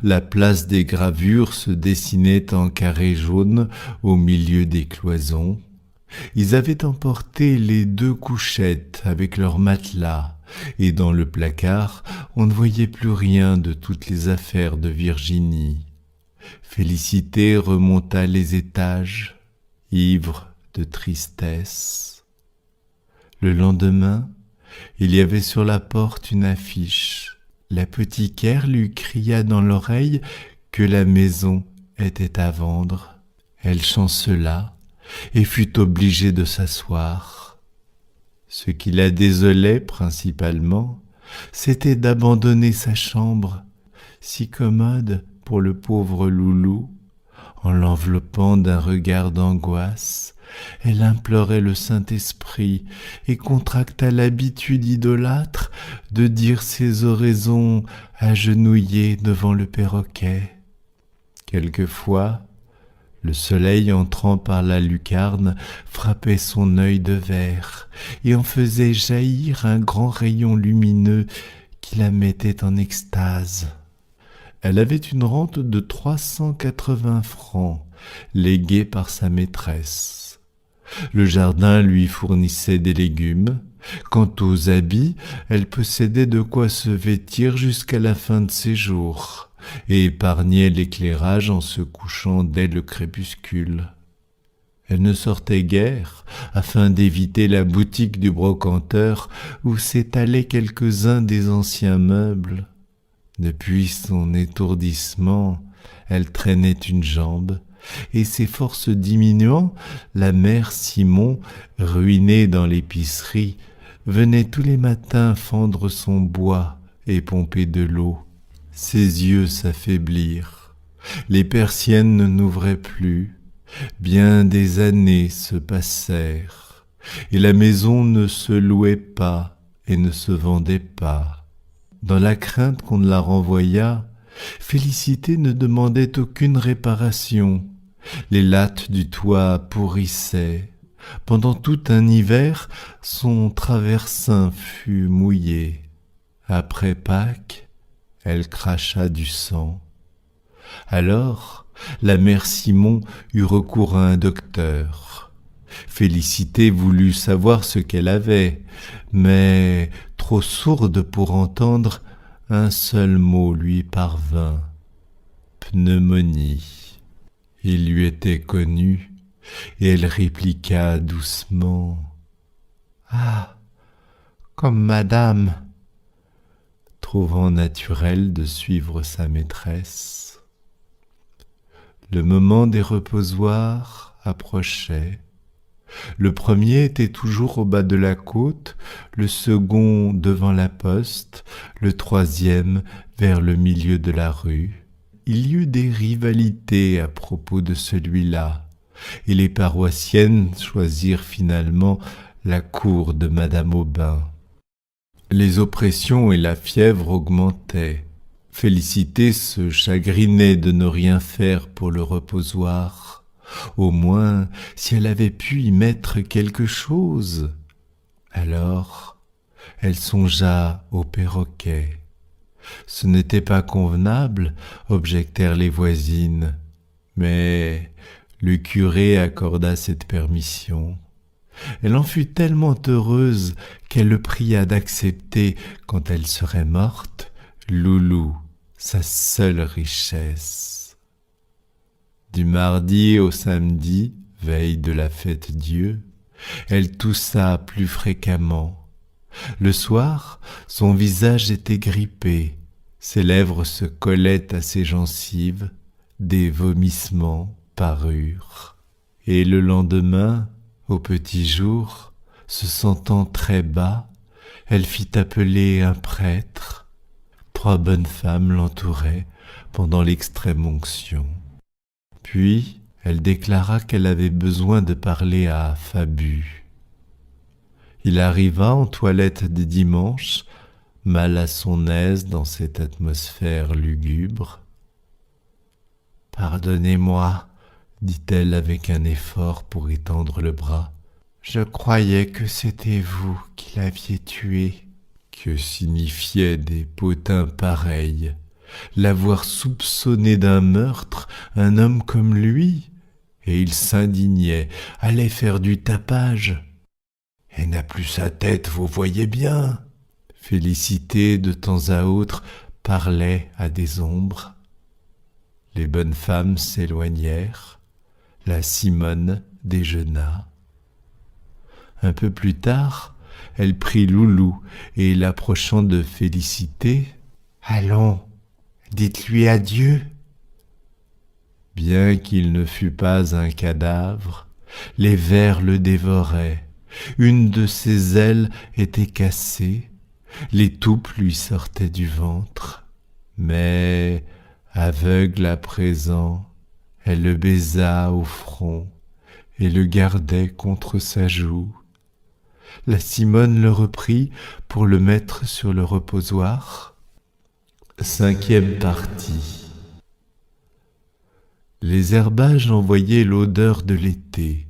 Speaker 1: La place des gravures se dessinait en carrés jaunes au milieu des cloisons. Ils avaient emporté les 2 couchettes avec leurs matelas, et dans le placard, on ne voyait plus rien de toutes les affaires de Virginie. Félicité remonta les étages, ivre de tristesse. Le lendemain, il y avait sur la porte une affiche. L'apothicaire lui cria dans l'oreille que la maison était à vendre. Elle chancela et fut obligée de s'asseoir. Ce qui la désolait principalement, c'était d'abandonner sa chambre, si commode pour le pauvre loulou. En l'enveloppant d'un regard d'angoisse, elle implorait le Saint-Esprit et contracta l'habitude idolâtre de dire ses oraisons agenouillée devant le perroquet. Quelquefois, le soleil entrant par la lucarne frappait son œil de verre et en faisait jaillir un grand rayon lumineux qui la mettait en extase. Elle avait une rente de 380 francs, léguée par sa maîtresse. Le jardin lui fournissait des légumes. Quant aux habits, elle possédait de quoi se vêtir jusqu'à la fin de ses jours, et épargnait l'éclairage en se couchant dès le crépuscule. Elle ne sortait guère, afin d'éviter la boutique du brocanteur où s'étalaient quelques-uns des anciens meubles. Depuis son étourdissement, elle traînait une jambe, et ses forces diminuant, la mère Simon, ruinée dans l'épicerie, venait tous les matins fendre son bois et pomper de l'eau. Ses yeux s'affaiblirent, les persiennes n'ouvraient plus, bien des années se passèrent, et la maison ne se louait pas et ne se vendait pas. Dans la crainte qu'on ne la renvoyât, Félicité ne demandait aucune réparation. Les lattes du toit pourrissaient. Pendant tout un hiver, son traversin fut mouillé. Après Pâques, elle cracha du sang. Alors, la mère Simon eut recours à un docteur. Félicité voulut savoir ce qu'elle avait, mais, trop sourde pour entendre, un seul mot lui parvint. Pneumonie. Il lui était connu, et elle répliqua doucement. Ah, comme madame, trouvant naturel de suivre sa maîtresse. Le moment des reposoirs approchait. Le premier était toujours au bas de la côte, le second devant la poste, le troisième vers le milieu de la rue. Il y eut des rivalités à propos de celui-là, et les paroissiennes choisirent finalement la cour de Madame Aubin. Les oppressions et la fièvre augmentaient. Félicité se chagrinait de ne rien faire pour le reposoir. Au moins, si elle avait pu y mettre quelque chose. Alors, elle songea au perroquet. Ce n'était pas convenable, objectèrent les voisines, mais le curé accorda cette permission. Elle en fut tellement heureuse qu'elle le pria d'accepter, quand elle serait morte, Loulou, sa seule richesse. Du mardi au samedi, veille de la fête-Dieu, elle toussa plus fréquemment. Le soir, son visage était grippé, ses lèvres se collaient à ses gencives, des vomissements parurent. Et le lendemain, au petit jour, se sentant très bas, elle fit appeler un prêtre. 3 bonnes femmes l'entouraient pendant l'extrême onction. Puis, elle déclara qu'elle avait besoin de parler à Fabu. Il arriva en toilette des dimanches, mal à son aise dans cette atmosphère lugubre. « Pardonnez-moi, dit-elle avec un effort pour étendre le bras. Je croyais que c'était vous qui l'aviez tué. » Que signifiaient des potins pareils? L'avoir soupçonné d'un meurtre, un homme comme lui? Et il s'indignait, allait faire du tapage. Elle n'a plus sa tête, vous voyez bien. Félicité, de temps à autre, parlait à des ombres. Les bonnes femmes s'éloignèrent. La Simone déjeuna. Un peu plus tard, elle prit Loulou et, l'approchant de Félicité, « Allons, dites-lui adieu. » Bien qu'il ne fût pas un cadavre, les vers le dévoraient. Une de ses ailes était cassée, les toupes lui sortaient du ventre, mais, aveugle à présent, elle le baisa au front et le gardait contre sa joue. La Simone le reprit pour le mettre sur le reposoir. 5e partie. Les herbages envoyaient l'odeur de l'été,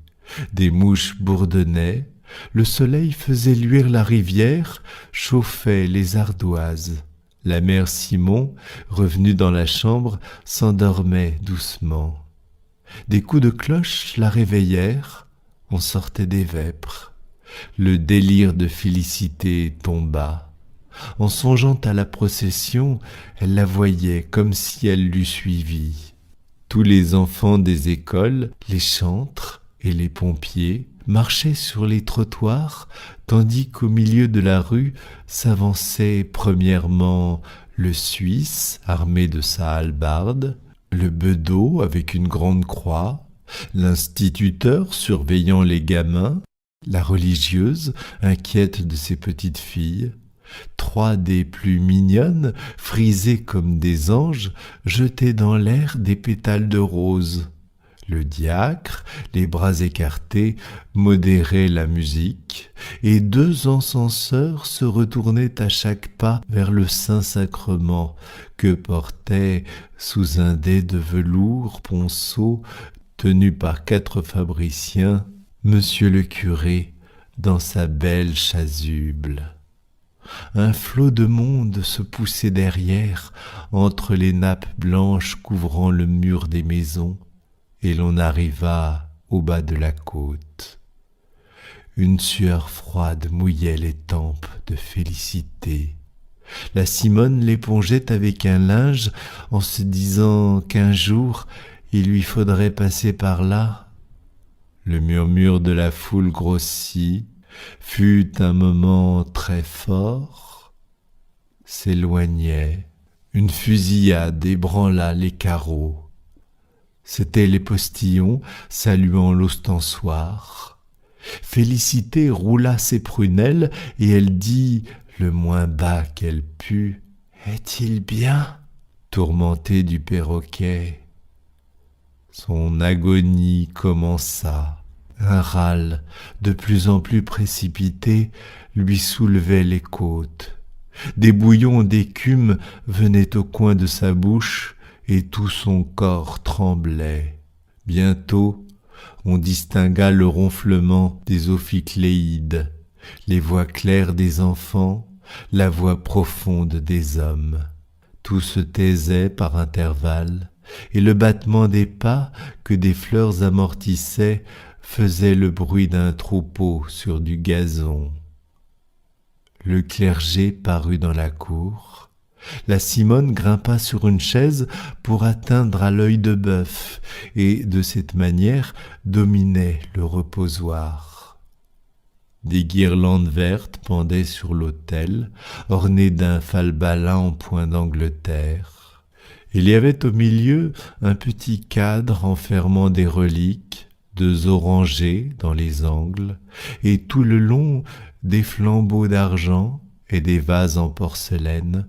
Speaker 1: des mouches bourdonnaient, le soleil faisait luire la rivière, chauffait les ardoises. La mère Simon, revenue dans la chambre, s'endormait doucement. Des coups de cloche la réveillèrent, on sortait des vêpres. Le délire de Félicité tomba. En songeant à la procession, elle la voyait comme si elle l'eût suivie. Tous les enfants des écoles, les chantres et les pompiers marchaient sur les trottoirs, tandis qu'au milieu de la rue s'avançait premièrement le Suisse armé de sa hallebarde, le bedeau avec une grande croix, l'instituteur surveillant les gamins, la religieuse inquiète de ses petites filles. 3 des plus mignonnes, frisées comme des anges, jetaient dans l'air des pétales de rose. Le diacre, les bras écartés, modérait la musique, et 2 encenseurs se retournaient à chaque pas vers le Saint-Sacrement que portait, sous un dais de velours ponceau, tenu par 4 fabriciens, Monsieur le curé dans sa belle chasuble. Un flot de monde se poussait derrière, entre les nappes blanches couvrant le mur des maisons, et l'on arriva au bas de la côte. Une sueur froide mouillait les tempes de Félicité. La Simone l'épongeait avec un linge en se disant qu'un jour il lui faudrait passer par là. Le murmure de la foule grossit, fut un moment très fort, s'éloignait. Une fusillade ébranla les carreaux. C'étaient les postillons saluant l'ostensoir. Félicité roula ses prunelles et elle dit, le moins bas qu'elle put, « Est-il bien ?» Tourmentée du perroquet. Son agonie commença. Un râle de plus en plus précipité lui soulevait les côtes. Des bouillons d'écume venaient au coin de sa bouche et tout son corps tremblait. Bientôt, on distingua le ronflement des ophicléides, les voix claires des enfants, la voix profonde des hommes. Tout se taisait par intervalles, et le battement des pas que des fleurs amortissaient faisait le bruit d'un troupeau sur du gazon. Le clergé parut dans la cour. La Simone grimpa sur une chaise pour atteindre à l'œil de bœuf, et de cette manière dominait le reposoir. Des guirlandes vertes pendaient sur l'autel, ornées d'un falbalin en point d'Angleterre. Il y avait au milieu un petit cadre enfermant des reliques, 2 orangers dans les angles, et tout le long des flambeaux d'argent et des vases en porcelaine,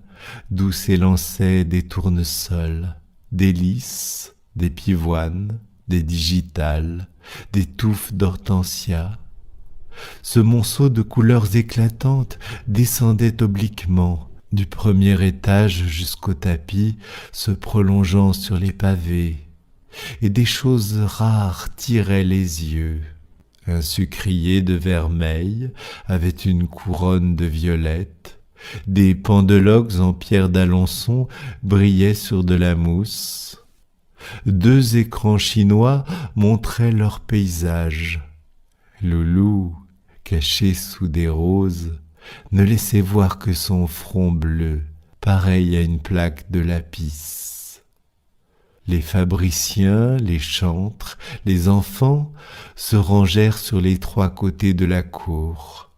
Speaker 1: d'où s'élançaient des tournesols, des lys, des pivoines, des digitales, des touffes d'hortensia. Ce monceau de couleurs éclatantes descendait obliquement, du premier étage jusqu'au tapis, se prolongeant sur les pavés, et des choses rares tiraient les yeux. Un sucrier de vermeil avait une couronne de violettes, des pendeloques en pierre d'Alençon brillaient sur de la mousse. 2 écrans chinois montraient leur paysage. Loulou, caché sous des roses, ne laissait voir que son front bleu, pareil à une plaque de lapis. Les fabriciens, les chantres, les enfants se rangèrent sur les 3 côtés de la cour.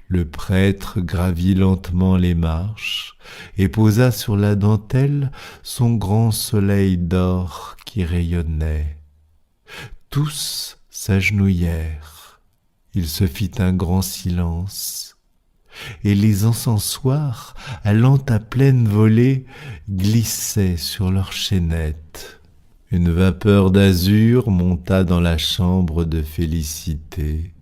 Speaker 1: Le prêtre gravit lentement les marches et posa sur la dentelle son grand soleil d'or qui rayonnait. Tous s'agenouillèrent. Il se fit un grand silence, et les encensoirs, allant à pleine volée, glissaient sur leurs chaînettes. Une vapeur d'azur monta dans la chambre de Félicité.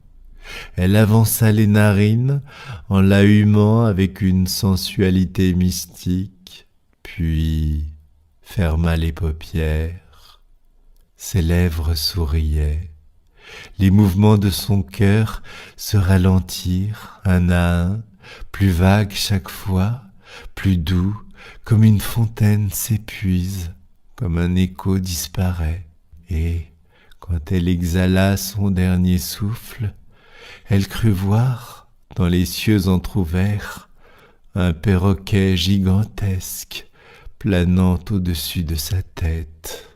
Speaker 1: Elle avança les narines en la humant avec une sensualité mystique, puis ferma les paupières. Ses lèvres souriaient. Les mouvements de son cœur se ralentirent un à un, plus vagues chaque fois, plus doux, comme une fontaine s'épuise, comme un écho disparaît. Et, quand elle exhala son dernier souffle, elle crut voir, dans les cieux entr'ouverts, un perroquet gigantesque planant au-dessus de sa tête.